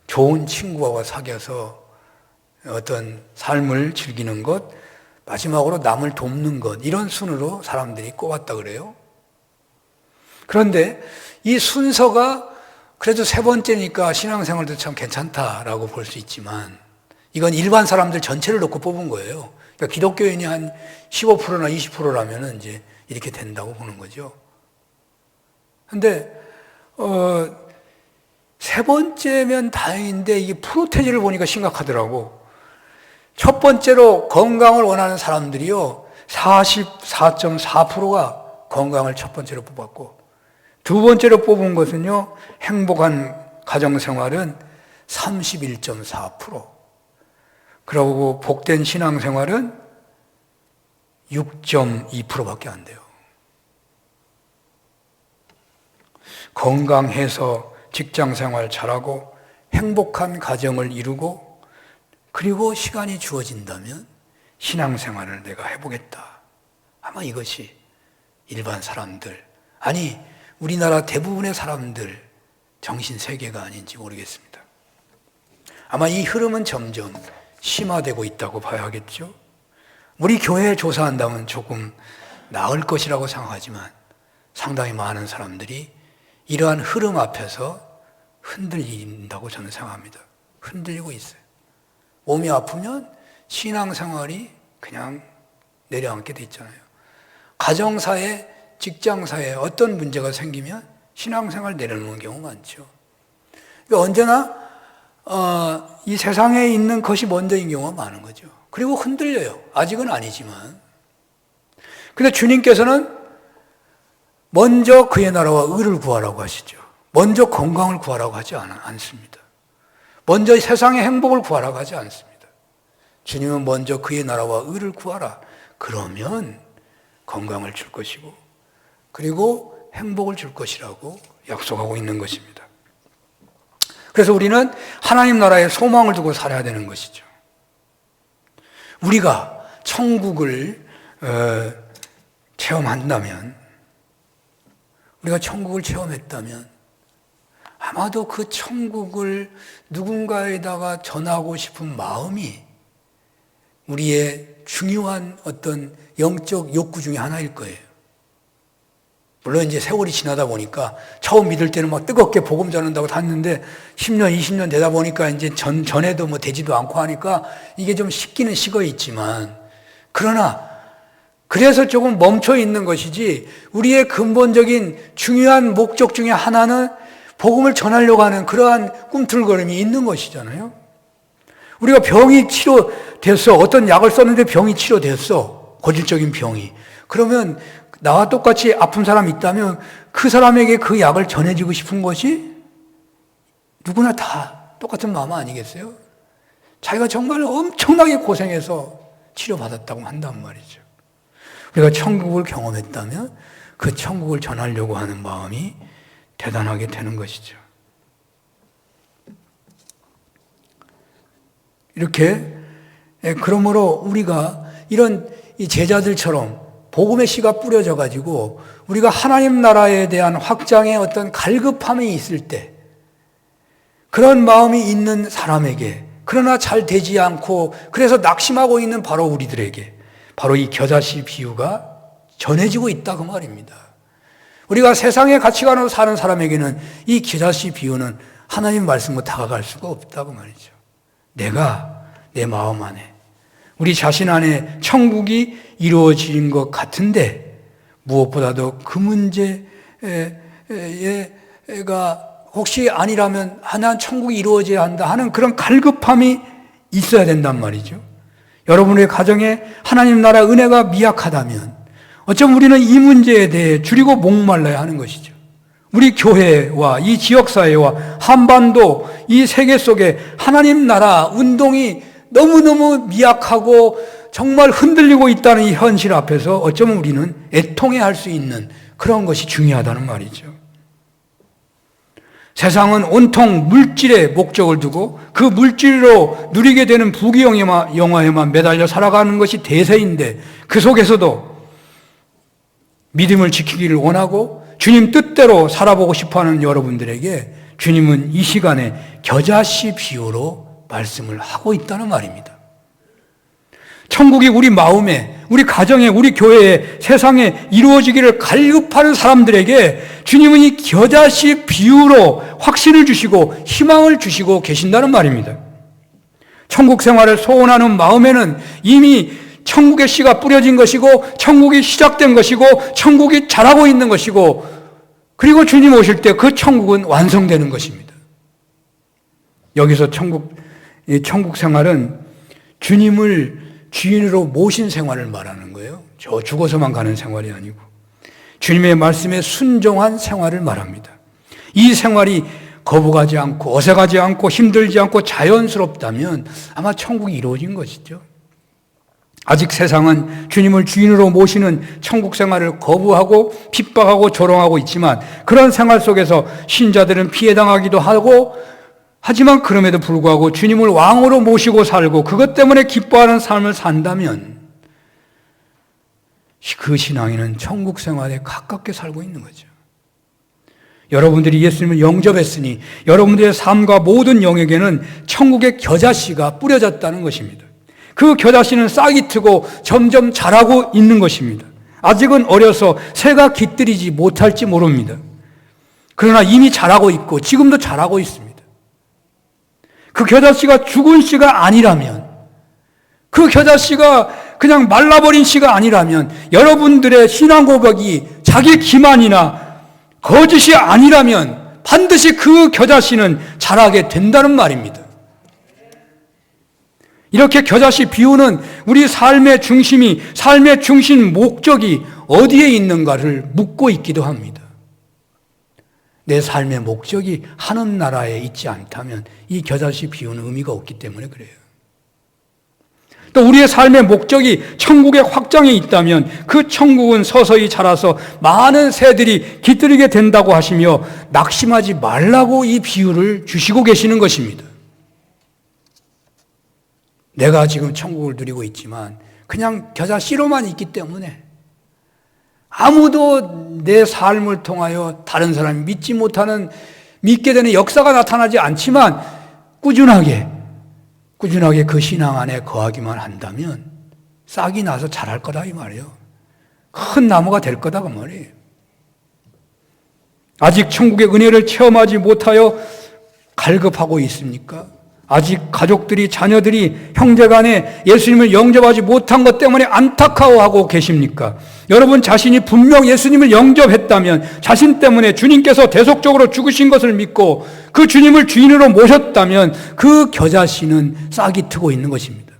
[SPEAKER 1] 좋은 친구와 사귀어서 어떤 삶을 즐기는 것, 마지막으로 남을 돕는 것, 이런 순으로 사람들이 꼽았다 그래요. 그런데 이 순서가 그래도 세 번째니까 신앙생활도 참 괜찮다라고 볼 수 있지만 이건 일반 사람들 전체를 놓고 뽑은 거예요. 그러니까 기독교인이 한 15%나 20%라면 이제 이렇게 된다고 보는 거죠. 근데 세 번째면 다행인데 이게 프로테지를 보니까 심각하더라고. 첫 번째로 건강을 원하는 사람들이요 44.4%가 건강을 첫 번째로 뽑았고, 두 번째로 뽑은 것은요 행복한 가정생활은 31.4%, 그리고 복된 신앙생활은 6.2%밖에 안 돼요. 건강해서 직장생활 잘하고 행복한 가정을 이루고 그리고 시간이 주어진다면 신앙생활을 내가 해보겠다. 아마 이것이 일반 사람들, 아니 우리나라 대부분의 사람들 정신세계가 아닌지 모르겠습니다. 아마 이 흐름은 점점 심화되고 있다고 봐야 하겠죠. 우리 교회에 조사한다면 조금 나을 것이라고 생각하지만 상당히 많은 사람들이 이러한 흐름 앞에서 흔들린다고 저는 생각합니다. 흔들리고 있어요. 몸이 아프면 신앙생활이 그냥 내려앉게 돼 있잖아요. 가정사회, 직장사회에 어떤 문제가 생기면 신앙생활 내려놓는 경우 많죠. 그러니까 언제나 이 세상에 있는 것이 먼저인 경우가 많은 거죠. 그리고 흔들려요. 아직은 아니지만. 근데 주님께서는 먼저 그의 나라와 의를 구하라고 하시죠. 먼저 건강을 구하라고 하지 않습니다. 먼저 세상의 행복을 구하라고 하지 않습니다. 주님은 먼저 그의 나라와 의를 구하라. 그러면 건강을 줄 것이고 그리고 행복을 줄 것이라고 약속하고 있는 것입니다. 그래서 우리는 하나님 나라에 소망을 두고 살아야 되는 것이죠. 우리가 천국을 체험한다면, 우리가 천국을 체험했다면 아마도 그 천국을 누군가에다가 전하고 싶은 마음이 우리의 중요한 어떤 영적 욕구 중에 하나일 거예요. 물론 이제 세월이 지나다 보니까 처음 믿을 때는 막 뜨겁게 복음 전한다고 갔는데 10년, 20년 되다 보니까 이제 전에도 뭐 되지도 않고 하니까 이게 좀 식기는 식어 있지만, 그러나 그래서 조금 멈춰 있는 것이지 우리의 근본적인 중요한 목적 중에 하나는 복음을 전하려고 하는 그러한 꿈틀거림이 있는 것이잖아요. 우리가 병이 치료됐어. 어떤 약을 썼는데 병이 치료됐어. 고질적인 병이. 그러면 나와 똑같이 아픈 사람이 있다면 그 사람에게 그 약을 전해주고 싶은 것이 누구나 다 똑같은 마음 아니겠어요? 자기가 정말 엄청나게 고생해서 치료받았다고 한단 말이죠. 우리가 천국을 경험했다면 그 천국을 전하려고 하는 마음이 대단하게 되는 것이죠. 이렇게 그러므로 우리가 이런 이 제자들처럼 복음의 씨가 뿌려져 가지고 우리가 하나님 나라에 대한 확장의 어떤 갈급함이 있을 때 그런 마음이 있는 사람에게 그러나 잘 되지 않고 그래서 낙심하고 있는 바로 우리들에게 바로 이 겨자씨 비유가 전해지고 있다 그 말입니다. 우리가 세상의 가치관으로 사는 사람에게는 이 겨자씨 비유는 하나님 말씀과 다가갈 수가 없다고 말이죠. 내가 내 마음 안에 우리 자신 안에 천국이 이루어진 것 같은데 무엇보다도 그 문제가 혹시 아니라면 난 천국이 이루어져야 한다 하는 그런 갈급함이 있어야 된단 말이죠. 여러분의 가정에 하나님 나라 은혜가 미약하다면 어쩌면 우리는 이 문제에 대해 줄이고 목말라야 하는 것이죠. 우리 교회와 이 지역사회와 한반도 이 세계 속에 하나님 나라 운동이 너무너무 미약하고 정말 흔들리고 있다는 이 현실 앞에서 어쩌면 우리는 애통해야 할 수 있는 그런 것이 중요하다는 말이죠. 세상은 온통 물질의 목적을 두고 그 물질로 누리게 되는 부귀영화에만 매달려 살아가는 것이 대세인데 그 속에서도 믿음을 지키기를 원하고 주님 뜻대로 살아보고 싶어하는 여러분들에게 주님은 이 시간에 겨자씨 비유로 말씀을 하고 있다는 말입니다. 천국이 우리 마음에, 우리 가정에, 우리 교회에, 세상에 이루어지기를 갈급하는 사람들에게 주님은 이 겨자씨 비유로 확신을 주시고 희망을 주시고 계신다는 말입니다. 천국 생활을 소원하는 마음에는 이미 천국의 씨가 뿌려진 것이고 천국이 시작된 것이고 천국이 자라고 있는 것이고 그리고 주님 오실 때 그 천국은 완성되는 것입니다. 여기서 천국 생활은 주님을 주인으로 모신 생활을 말하는 거예요. 저 죽어서만 가는 생활이 아니고 주님의 말씀에 순종한 생활을 말합니다. 이 생활이 거부가지 않고 어색하지 않고 힘들지 않고 자연스럽다면 아마 천국이 이루어진 것이죠. 아직 세상은 주님을 주인으로 모시는 천국 생활을 거부하고 핍박하고 조롱하고 있지만 그런 생활 속에서 신자들은 피해당하기도 하고 하지만 그럼에도 불구하고 주님을 왕으로 모시고 살고 그것 때문에 기뻐하는 삶을 산다면 그 신앙인은 천국 생활에 가깝게 살고 있는 거죠. 여러분들이 예수님을 영접했으니 여러분들의 삶과 모든 영역에는 천국의 겨자씨가 뿌려졌다는 것입니다. 그 겨자씨는 싹이 트고 점점 자라고 있는 것입니다. 아직은 어려서 새가 깃들이지 못할지 모릅니다. 그러나 이미 자라고 있고 지금도 자라고 있습니다. 그 겨자씨가 죽은 씨가 아니라면 그 겨자씨가 그냥 말라버린 씨가 아니라면 여러분들의 신앙 고백이 자기 기만이나 거짓이 아니라면 반드시 그 겨자씨는 자라게 된다는 말입니다. 이렇게 겨자씨 비유는 우리 삶의 중심이 삶의 중심 목적이 어디에 있는가를 묻고 있기도 합니다. 내 삶의 목적이 하는 나라에 있지 않다면 이 겨자씨 비유는 의미가 없기 때문에 그래요. 또 우리의 삶의 목적이 천국의 확장에 있다면 그 천국은 서서히 자라서 많은 새들이 깃들이게 된다고 하시며 낙심하지 말라고 이 비유를 주시고 계시는 것입니다. 내가 지금 천국을 누리고 있지만 그냥 겨자씨로만 있기 때문에 아무도 내 삶을 통하여 다른 사람이 믿게 되는 역사가 나타나지 않지만 꾸준하게 그 신앙 안에 거하기만 한다면 싹이 나서 자랄 거다 이 말이에요. 큰 나무가 될 거다 그 말이에요. 아직 천국의 은혜를 체험하지 못하여 갈급하고 있습니까? 아직 가족들이 자녀들이 형제간에 예수님을 영접하지 못한 것 때문에 안타까워하고 계십니까? 여러분 자신이 분명 예수님을 영접했다면 자신 때문에 주님께서 대속적으로 죽으신 것을 믿고 그 주님을 주인으로 모셨다면 그 겨자씨는 싹이 트고 있는 것입니다.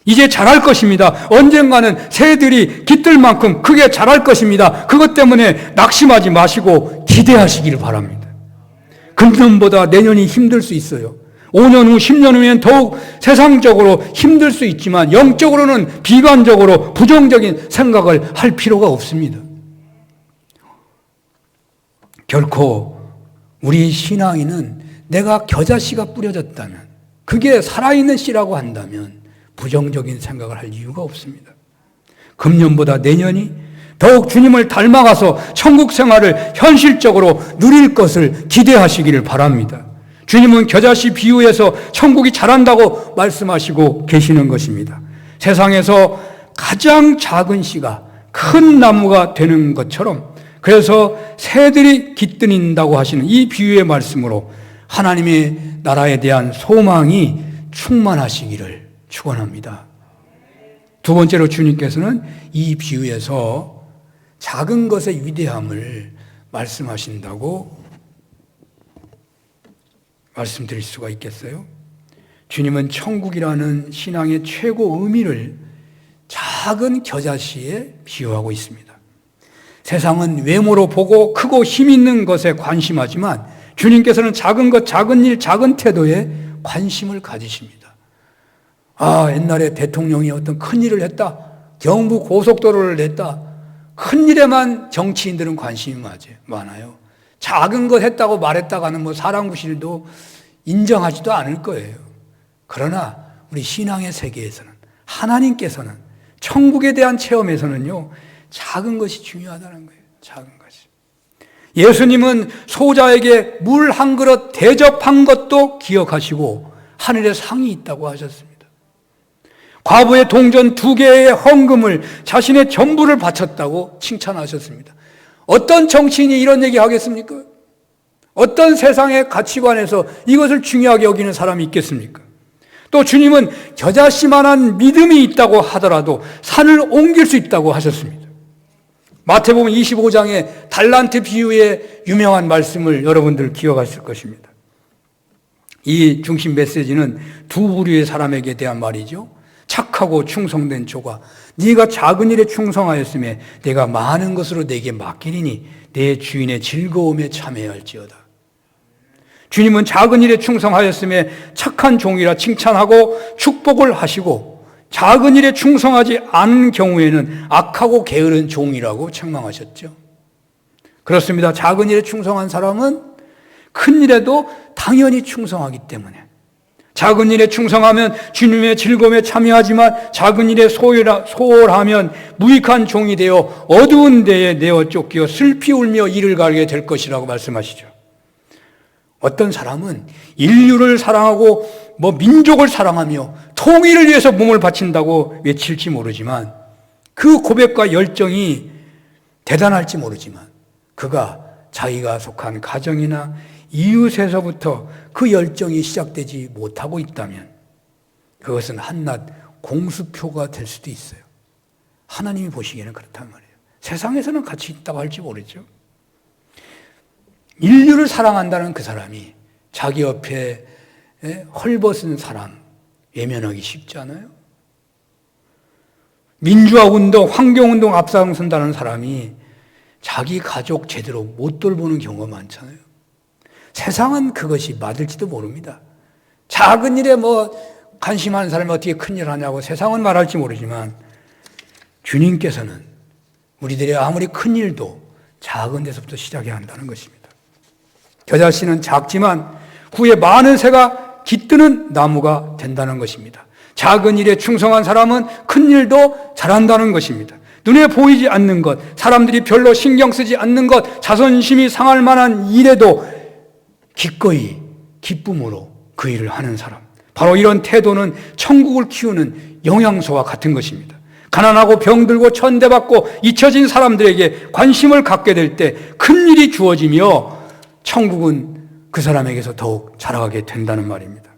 [SPEAKER 1] 이제 자랄 것입니다. 언젠가는 새들이 깃들 만큼 크게 자랄 것입니다. 그것 때문에 낙심하지 마시고 기대하시기를 바랍니다. 금년보다 내년이 힘들 수 있어요. 5년 후, 10년 후엔 더욱 세상적으로 힘들 수 있지만 영적으로는 비관적으로 부정적인 생각을 할 필요가 없습니다. 결코 우리 신앙인은 내가 겨자씨가 뿌려졌다면 그게 살아있는 씨라고 한다면 부정적인 생각을 할 이유가 없습니다. 금년보다 내년이 더욱 주님을 닮아가서 천국 생활을 현실적으로 누릴 것을 기대하시기를 바랍니다. 주님은 겨자씨 비유에서 천국이 자란다고 말씀하시고 계시는 것입니다. 세상에서 가장 작은 씨가 큰 나무가 되는 것처럼, 그래서 새들이 깃드린다고 하시는 이 비유의 말씀으로 하나님의 나라에 대한 소망이 충만하시기를 축원합니다. 두 번째로 주님께서는 이 비유에서 작은 것의 위대함을 말씀하신다고 말씀드릴 수가 있겠어요? 주님은 천국이라는 신앙의 최고 의미를 작은 겨자씨에 비유하고 있습니다. 세상은 외모로 보고 크고 힘 있는 것에 관심하지만 주님께서는 작은 것, 작은 일, 작은 태도에 관심을 가지십니다. 옛날에 대통령이 어떤 큰 일을 했다, 경부 고속도로를 냈다, 큰 일에만 정치인들은 관심이 많아요. 작은 것 했다고 말했다가는 사랑부실도 인정하지도 않을 거예요. 그러나 우리 신앙의 세계에서는, 하나님께서는, 천국에 대한 체험에서는요, 작은 것이 중요하다는 거예요. 작은 것이. 예수님은 소자에게 물 한 그릇 대접한 것도 기억하시고 하늘에 상이 있다고 하셨습니다. 과부의 동전 2개의 헌금을 자신의 전부를 바쳤다고 칭찬하셨습니다. 어떤 정치인이 이런 얘기 하겠습니까? 어떤 세상의 가치관에서 이것을 중요하게 여기는 사람이 있겠습니까? 또 주님은 겨자씨만한 믿음이 있다고 하더라도 산을 옮길 수 있다고 하셨습니다. 마태복음 25장의 달란트 비유의 유명한 말씀을 여러분들 기억하실 것입니다. 이 중심 메시지는 두 부류의 사람에게 대한 말이죠. 착하고 충성된 조가, 네가 작은 일에 충성하였으며 내가 많은 것으로 내게 맡기리니 내 주인의 즐거움에 참여할지어다. 주님은 작은 일에 충성하였으며 착한 종이라 칭찬하고 축복을 하시고, 작은 일에 충성하지 않은 경우에는 악하고 게으른 종이라고 책망하셨죠. 그렇습니다. 작은 일에 충성한 사람은 큰 일에도 당연히 충성하기 때문에, 작은 일에 충성하면 주님의 즐거움에 참여하지만 작은 일에 소홀하면 무익한 종이 되어 어두운 데에 내어 쫓겨 슬피 울며 이를 가게 될 것이라고 말씀하시죠. 어떤 사람은 인류를 사랑하고 민족을 사랑하며 통일을 위해서 몸을 바친다고 외칠지 모르지만, 그 고백과 열정이 대단할지 모르지만, 그가 자기가 속한 가정이나 이웃에서부터 그 열정이 시작되지 못하고 있다면 그것은 한낱 공수표가 될 수도 있어요. 하나님이 보시기에는 그렇단 말이에요. 세상에서는 가치 있다고 할지 모르죠. 인류를 사랑한다는 그 사람이 자기 옆에 헐벗은 사람 외면하기 쉽지 않아요? 민주화운동, 환경운동 앞장선다는 사람이 자기 가족 제대로 못 돌보는 경우가 많잖아요. 세상은 그것이 맞을지도 모릅니다. 작은 일에 관심하는 사람이 어떻게 큰일을 하냐고 세상은 말할지 모르지만, 주님께서는 우리들의 아무리 큰 일도 작은 데서부터 시작해야 한다는 것입니다. 겨자씨는 작지만 후에 많은 새가 깃드는 나무가 된다는 것입니다. 작은 일에 충성한 사람은 큰 일도 잘한다는 것입니다. 눈에 보이지 않는 것, 사람들이 별로 신경 쓰지 않는 것, 자존심이 상할 만한 일에도 기꺼이 기쁨으로 그 일을 하는 사람, 바로 이런 태도는 천국을 키우는 영양소와 같은 것입니다. 가난하고 병들고 천대받고 잊혀진 사람들에게 관심을 갖게 될 때 큰 일이 주어지며 천국은 그 사람에게서 더욱 자라가게 된다는 말입니다.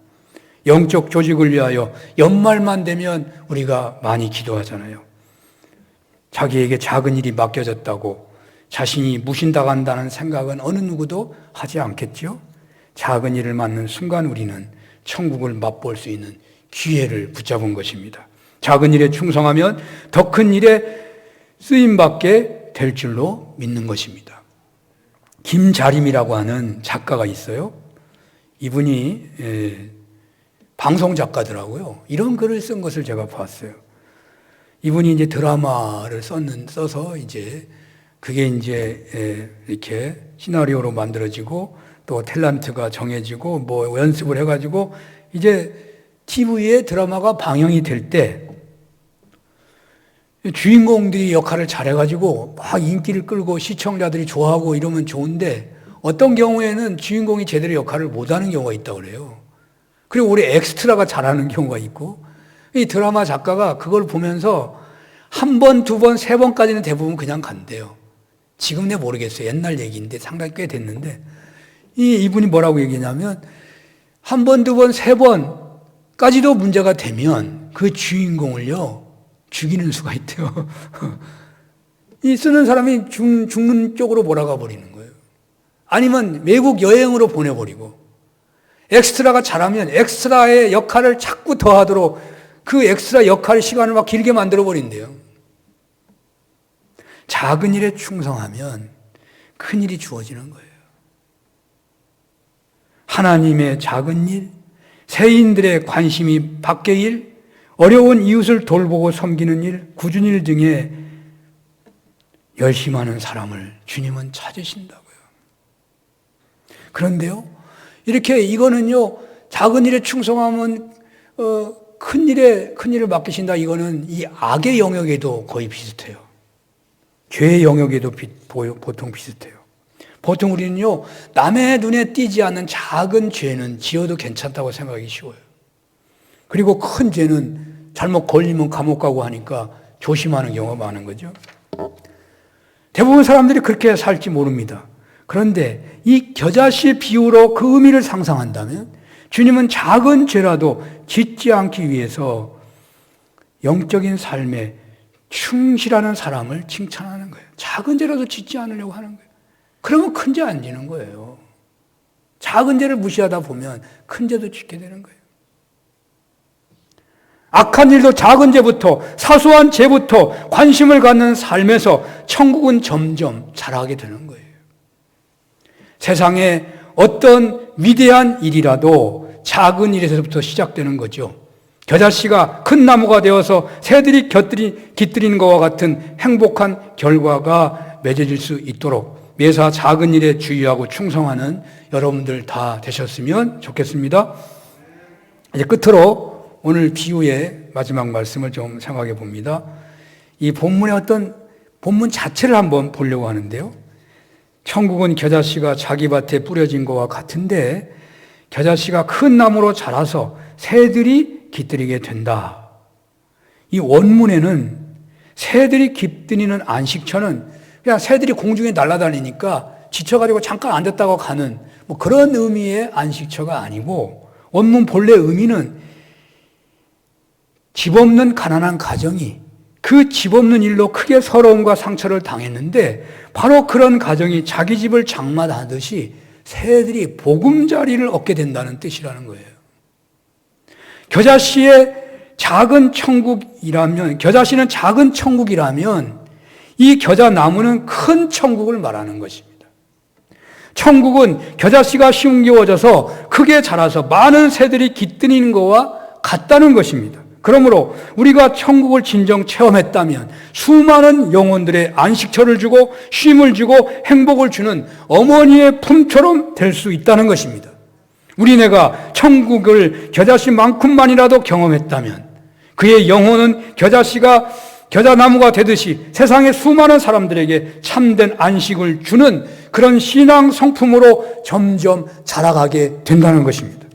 [SPEAKER 1] 영적 조직을 위하여 연말만 되면 우리가 많이 기도하잖아요. 자기에게 작은 일이 맡겨졌다고 자신이 무신당한다는 생각은 어느 누구도 하지 않겠죠. 작은 일을 맡는 순간 우리는 천국을 맛볼 수 있는 기회를 붙잡은 것입니다. 작은 일에 충성하면 더 큰 일에 쓰임받게 될 줄로 믿는 것입니다. 김자림이라고 하는 작가가 있어요. 이분이 방송 작가더라고요. 이런 글을 쓴 것을 제가 봤어요. 이분이 이제 드라마를 써서 그게 이렇게 시나리오로 만들어지고 또 탤런트가 정해지고 연습을 해가지고 이제 TV에 드라마가 방영이 될 때
[SPEAKER 4] 주인공들이 역할을 잘해가지고 막 인기를 끌고 시청자들이 좋아하고 이러면 좋은데 어떤 경우에는 주인공이 제대로 역할을 못하는 경우가 있다고 그래요. 그리고 우리 엑스트라가 잘하는 경우가 있고 이 드라마 작가가 그걸 보면서 한 번, 두 번, 세 번까지는 대부분 그냥 간대요. 지금 내 모르겠어요. 옛날 얘기인데 상당히 꽤 됐는데 이분이 뭐라고 얘기냐면 한 번, 두 번, 세 번까지도 문제가 되면 그 주인공을요 죽이는 수가 있대요. 이 쓰는 사람이 죽는 쪽으로 몰아가 버리는 거예요. 아니면 외국 여행으로 보내버리고 엑스트라가 잘하면 엑스트라의 역할을 자꾸 더하도록 그 엑스트라 역할 시간을 막 길게 만들어 버린대요. 작은 일에 충성하면 큰 일이 주어지는 거예요. 하나님의 작은 일, 세인들의 관심이 밖의 일, 어려운 이웃을 돌보고 섬기는 일, 굳은 일 등에 열심하는 사람을 주님은 찾으신다고요. 그런데요, 이렇게 이거는요, 작은 일에 충성하면 큰 일을 맡기신다. 이거는 이 악의 영역에도 거의 비슷해요. 죄의 영역에도 보통 비슷해요. 보통 우리는요, 남의 눈에 띄지 않는 작은 죄는 지어도 괜찮다고 생각하기 쉬워요. 그리고 큰 죄는 잘못 걸리면 감옥 가고 하니까 조심하는 경우가 많은 거죠. 대부분 사람들이 그렇게 살지 모릅니다. 그런데 이 겨자씨 비유로 그 의미를 상상한다면 주님은 작은 죄라도 짓지 않기 위해서 영적인 삶에 충실하는 사람을 칭찬하는 거예요. 작은 죄라도 짓지 않으려고 하는 거예요. 그러면 큰 죄 안 지는 거예요. 작은 죄를 무시하다 보면 큰 죄도 짓게 되는 거예요. 악한 일도 작은 죄부터 사소한 죄부터 관심을 갖는 삶에서 천국은 점점 자라게 되는 거예요. 세상에 어떤 위대한 일이라도 작은 일에서부터 시작되는 거죠. 겨자씨가 큰 나무가 되어서 새들이 깃들이는 것과 같은 행복한 결과가 맺어질 수 있도록 매사 작은 일에 주의하고 충성하는 여러분들 다 되셨으면 좋겠습니다. 이제 끝으로 오늘 비유의 마지막 말씀을 좀 생각해 봅니다. 이 본문의 본문 자체를 한번 보려고 하는데요. 천국은 겨자씨가 자기 밭에 뿌려진 것과 같은데 겨자씨가 큰 나무로 자라서 새들이 깃들이게 된다. 이 원문에는 새들이 깃들이는 안식처는 그냥 새들이 공중에 날아다니니까 지쳐가지고 잠깐 앉았다가 가는 뭐 그런 의미의 안식처가 아니고 원문 본래 의미는 집 없는 가난한 가정이 그 집 없는 일로 크게 서러움과 상처를 당했는데 바로 그런 가정이 자기 집을 장만하듯이 새들이 보금자리를 얻게 된다는 뜻이라는 거예요. 겨자씨의 작은 천국이라면, 겨자씨는 작은 천국이라면 이 겨자나무는 큰 천국을 말하는 것입니다. 천국은 겨자씨가 심겨워져서 크게 자라서 많은 새들이 깃드는 것과 같다는 것입니다. 그러므로 우리가 천국을 진정 체험했다면 수많은 영혼들의 안식처를 주고 쉼을 주고 행복을 주는 어머니의 품처럼 될 수 있다는 것입니다. 우리네가 천국을 겨자씨만큼만이라도 경험했다면 그의 영혼은 겨자나무가 되듯이 세상의 수많은 사람들에게 참된 안식을 주는 그런 신앙 성품으로 점점 자라가게 된다는 것입니다.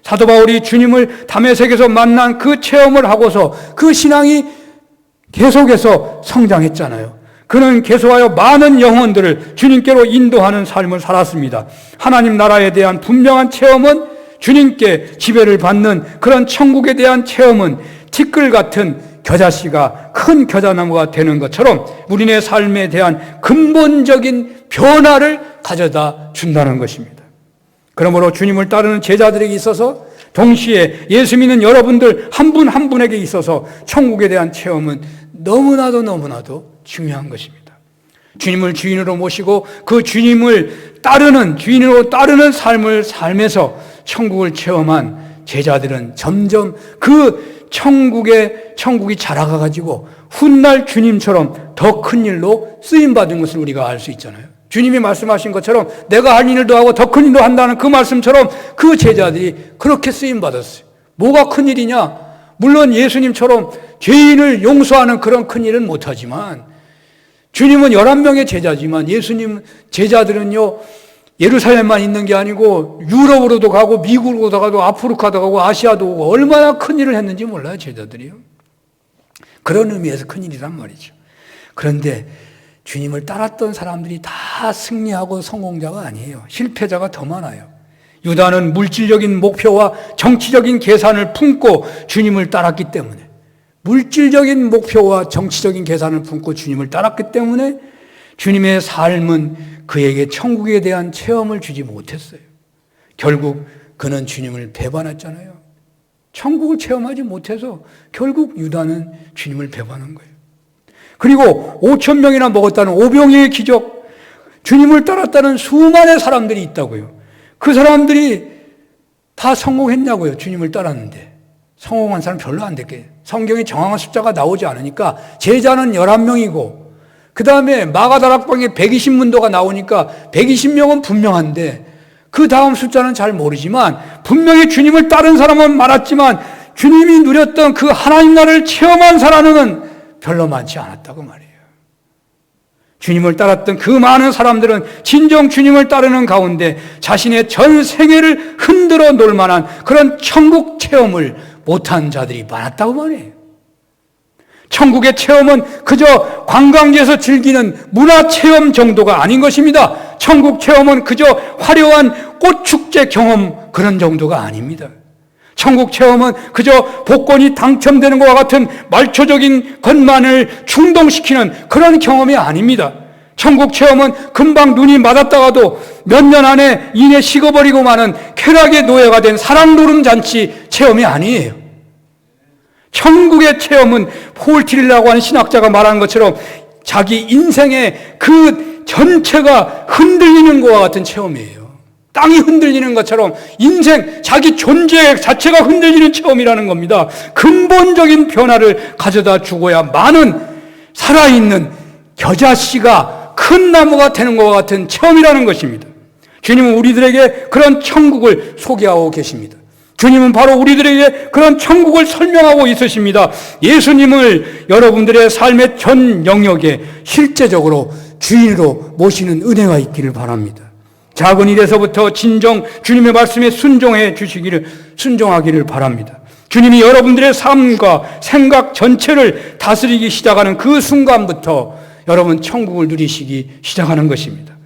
[SPEAKER 4] 사도 바울이 주님을 다메섹에서 만난 그 체험을 하고서 그 신앙이 계속해서 성장했잖아요. 그는 계속하여 많은 영혼들을 주님께로 인도하는 삶을 살았습니다. 하나님 나라에 대한 분명한 체험은 주님께 지배를 받는 그런 천국에 대한 체험은 티끌 같은 겨자씨가 큰 겨자나무가 되는 것처럼 우리네 삶에 대한 근본적인 변화를 가져다 준다는 것입니다. 그러므로 주님을 따르는 제자들에게 있어서 동시에 예수 믿는 여러분들 한 분 한 분에게 있어서 천국에 대한 체험은 너무나도 중요한 것입니다. 주님을 주인으로 모시고 그 주님을 주인으로 따르는 삶을 살면서 천국을 체험한 제자들은 점점 그 천국이 자라가가지고 훗날 주님처럼 더 큰 일로 쓰임받은 것을 우리가 알 수 있잖아요. 주님이 말씀하신 것처럼 내가 할 일도 하고 더 큰 일도 한다는 그 말씀처럼 그 제자들이 그렇게 쓰임받았어요. 뭐가 큰 일이냐? 물론 예수님처럼 죄인을 용서하는 그런 큰 일은 못하지만 주님은 11명의 제자지만 예수님 제자들은요 예루살렘만 있는 게 아니고 유럽으로도 가고 미국으로도 가고 아프리카도 가고 아시아도 오고 얼마나 큰 일을 했는지 몰라요, 제자들이요. 그런 의미에서 큰 일이란 말이죠. 그런데 주님을 따랐던 사람들이 다 승리하고 성공자가 아니에요. 실패자가 더 많아요. 유다는 물질적인 목표와 정치적인 계산을 품고 주님을 따랐기 때문에, 물질적인 목표와 정치적인 계산을 품고 주님을 따랐기 때문에 주님의 삶은 그에게 천국에 대한 체험을 주지 못했어요. 결국 그는 주님을 배반했잖아요. 천국을 체험하지 못해서 결국 유다는 주님을 배반한 거예요. 그리고 5,000명이나 먹었다는 오병이의 기적, 주님을 따랐다는 수많은 사람들이 있다고요. 그 사람들이 다 성공했냐고요. 주님을 따랐는데. 성공한 사람 별로 안 됐게. 성경에 정확한 숫자가 나오지 않으니까 제자는 11명이고 그 다음에 마가다락방에 120문도가 나오니까 120명은 분명한데 그 다음 숫자는 잘 모르지만 분명히 주님을 따른 사람은 많았지만 주님이 누렸던 그 하나님 나라를 체험한 사람은 별로 많지 않았다고 말이에요. 주님을 따랐던 그 많은 사람들은 진정 주님을 따르는 가운데 자신의 전 세계를 흔들어 놓을 만한 그런 천국 체험을 못한 자들이 많았다고 말이에요. 천국의 체험은 그저 관광지에서 즐기는 문화체험 정도가 아닌 것입니다. 천국 체험은 그저 화려한 꽃축제 경험 그런 정도가 아닙니다. 천국 체험은 그저 복권이 당첨되는 것과 같은 말초적인 것만을 충동시키는 그런 경험이 아닙니다. 천국 체험은 금방 눈이 맞았다가도 몇 년 안에 이내 식어버리고 마는 쾌락의 노예가 된 사랑노름 잔치 체험이 아니에요. 천국의 체험은 폴 틸러라고 하는 신학자가 말하는 것처럼 자기 인생의 그 전체가 흔들리는 것과 같은 체험이에요. 땅이 흔들리는 것처럼 인생, 자기 존재 자체가 흔들리는 체험이라는 겁니다. 근본적인 변화를 가져다 주고야 많은 살아있는 겨자씨가 큰 나무가 되는 것과 같은 체험이라는 것입니다. 주님은 우리들에게 그런 천국을 소개하고 계십니다. 주님은 바로 우리들에게 그런 천국을 설명하고 있으십니다. 예수님을 여러분들의 삶의 전 영역에 실제적으로 주인으로 모시는 은혜가 있기를 바랍니다. 작은 일에서부터 진정 주님의 말씀에 순종하기를 바랍니다. 주님이 여러분들의 삶과 생각 전체를 다스리기 시작하는 그 순간부터 여러분 천국을 누리시기 시작하는 것입니다.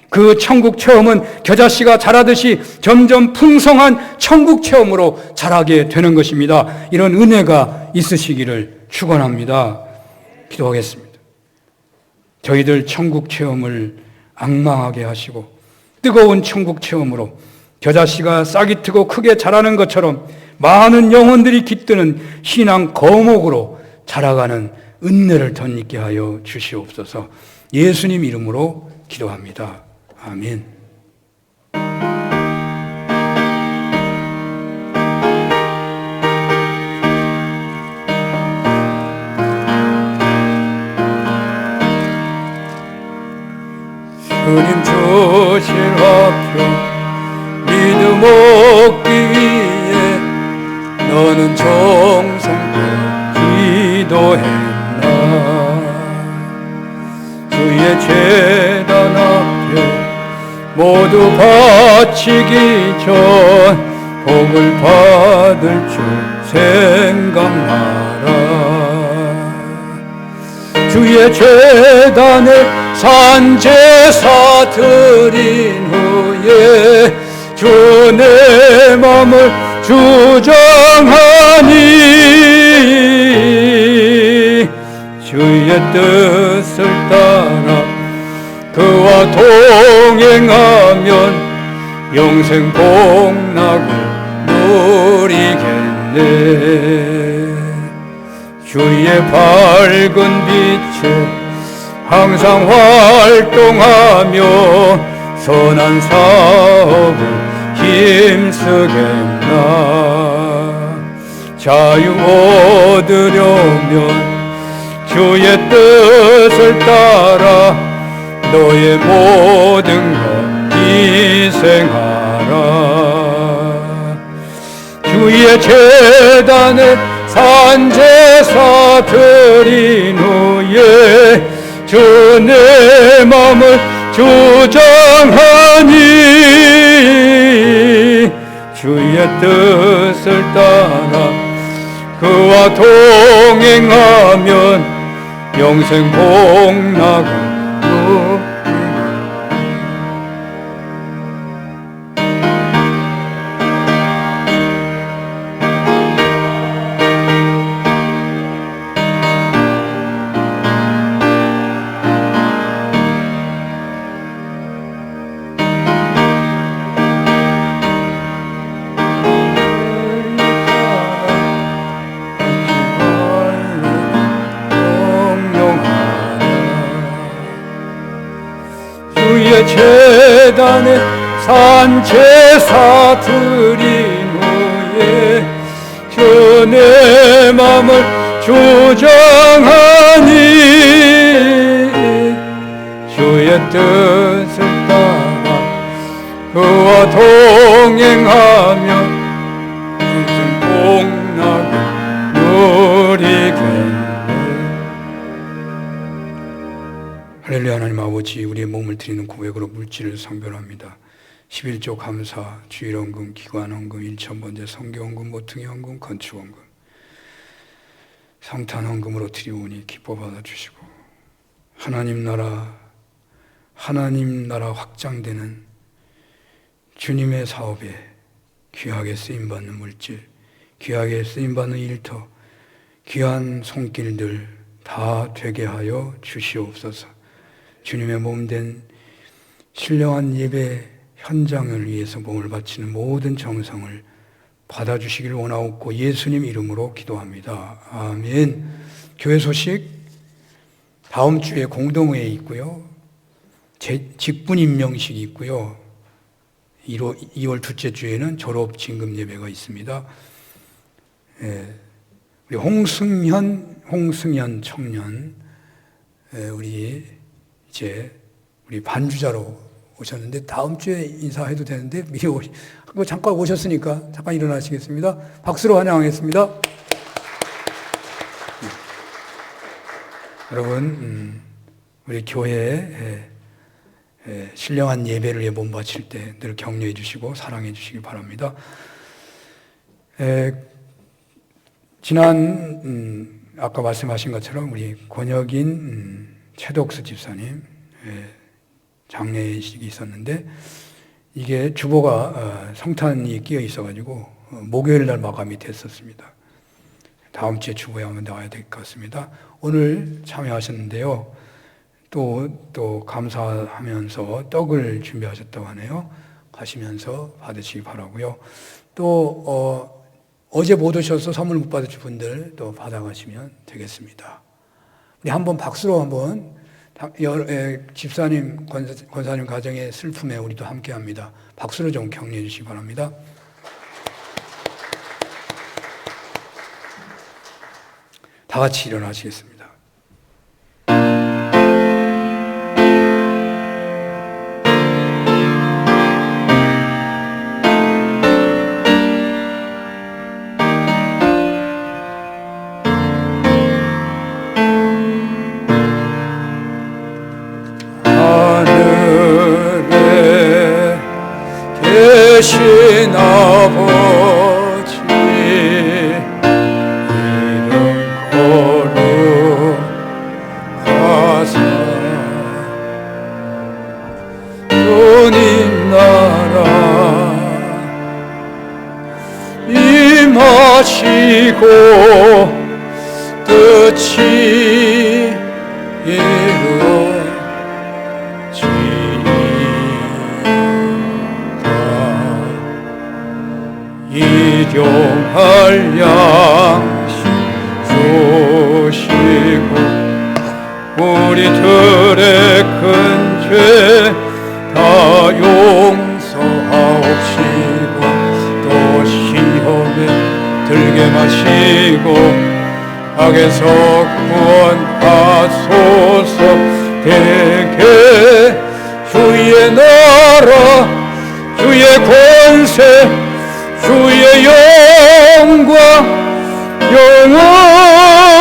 [SPEAKER 4] 그 천국 체험은 겨자씨가 자라듯이 점점 풍성한 천국 체험으로 자라게 되는 것입니다. 이런 은혜가 있으시기를 축원합니다. 기도하겠습니다. 저희들 천국 체험을 앙망하게 하시고 뜨거운 천국 체험으로 겨자씨가 싹이 트고 크게 자라는 것처럼 많은 영혼들이 깃드는 신앙 거목으로 자라가는 은혜를 덧입게 하여 주시옵소서. 예수님 이름으로 기도합니다. 아멘.
[SPEAKER 2] 주님 주실 화평 믿음 얻기 위해 너는 정성껏 기도했나. 주의 제단 앞에 모두 바치기 전 복을 받을 줄 생각하라. 주의 제단에 산제사 드린 후에 주 내 맘을 주장하니 주의 뜻을 따라 그와 동행하면 영생 복락을 누리겠네. 주의 밝은 빛에 항상 활동하며 선한 사업을 힘쓰겠나. 자유 얻으려면 주의 뜻을 따라 너의 모든 것 희생하라. 주의 제단에 산제사 드린 후에 주 내 맘을 주장하니 주의 뜻을 따라 그와 동행하면 영생 복락을 제단에 산제사 드린 후에 주 내 맘을 주장하니 주의 뜻을 따라 그와 동행하며 영생 복락을 누리겠네.
[SPEAKER 1] 할렐루야. 하나님 아버지, 우리의 몸을 드리는 고백으로 물질을 성별합니다. 11조 감사, 주일헌금, 기관헌금, 일천번제, 성교헌금, 모퉁이헌금, 건축헌금, 성탄헌금으로 드리오니 기뻐 받아주시고 하나님 나라 확장되는 주님의 사업에 귀하게 쓰임받는 물질, 귀하게 쓰임받는 일터, 귀한 손길들 다 되게 하여 주시옵소서. 주님의 몸된 신령한 예배 현장을 위해서 몸을 바치는 모든 정성을 받아주시길 원하옵고 예수님 이름으로 기도합니다. 아멘. 교회 소식, 다음 주에 공동회의 있고요. 직분 임명식이 있고요. 2월 둘째 주에는 졸업 진급 예배가 있습니다. 우리 홍승현 청년, 우리 반주자로 오셨는데 다음 주에 인사해도 되는데 미리 잠깐 오셨으니까 잠깐 일어나시겠습니다. 박수로 환영하겠습니다. 여러분, 우리 교회에 신령한 예배를 위해 몸 바칠 때 늘 격려해 주시고 사랑해 주시기 바랍니다. 지난 아까 말씀하신 것처럼 우리 권혁인 최덕수 집사님 장례식이 있었는데 이게 주보가 성탄이 끼어 있어가지고 목요일 날 마감이 됐었습니다. 다음 주에 주보에 한번 나와야 될 것 같습니다. 오늘 참여하셨는데요. 또 감사하면서 떡을 준비하셨다고 하네요. 가시면서 받으시기 바라고요. 또 어제 못 오셔서 선물 못 받으실 분들 또 받아가시면 되겠습니다. 우리 한번 박수로 한번 집사님, 권사님 가정의 슬픔에 우리도 함께합니다. 박수로 좀 격려해 주시기 바랍니다. 다 같이 일어나시겠습니다.
[SPEAKER 2] 계신 아버지 이름 거룩하사 주님 나라 임하시고 뜻이 일용할 양식 주시고 우리들의 큰 죄 다 용서하옵시고 또 시험에 들게 마시고 악에서 구원하소서. 대개 주의 나라 주의 권세 주의 영광 영원히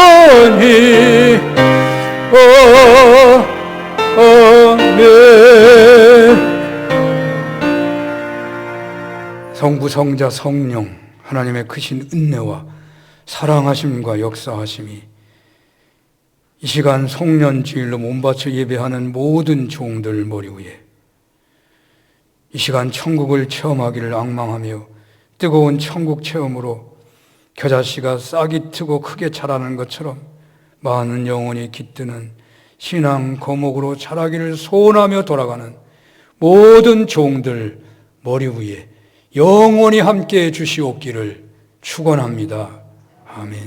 [SPEAKER 2] 아멘.
[SPEAKER 1] 성부, 성자, 성령 하나님의 크신 은혜와 사랑하심과 역사하심이 이 시간 송년주일로 몸바쳐 예배하는 모든 종들 머리 위에 이 시간 천국을 체험하기를 앙망하며 뜨거운 천국 체험으로 겨자씨가 싹이 트고 크게 자라는 것처럼 많은 영혼이 깃드는 신앙 거목으로 자라기를 소원하며 돌아가는 모든 종들 머리 위에 영원히 함께해 주시옵기를 축원합니다. 아멘.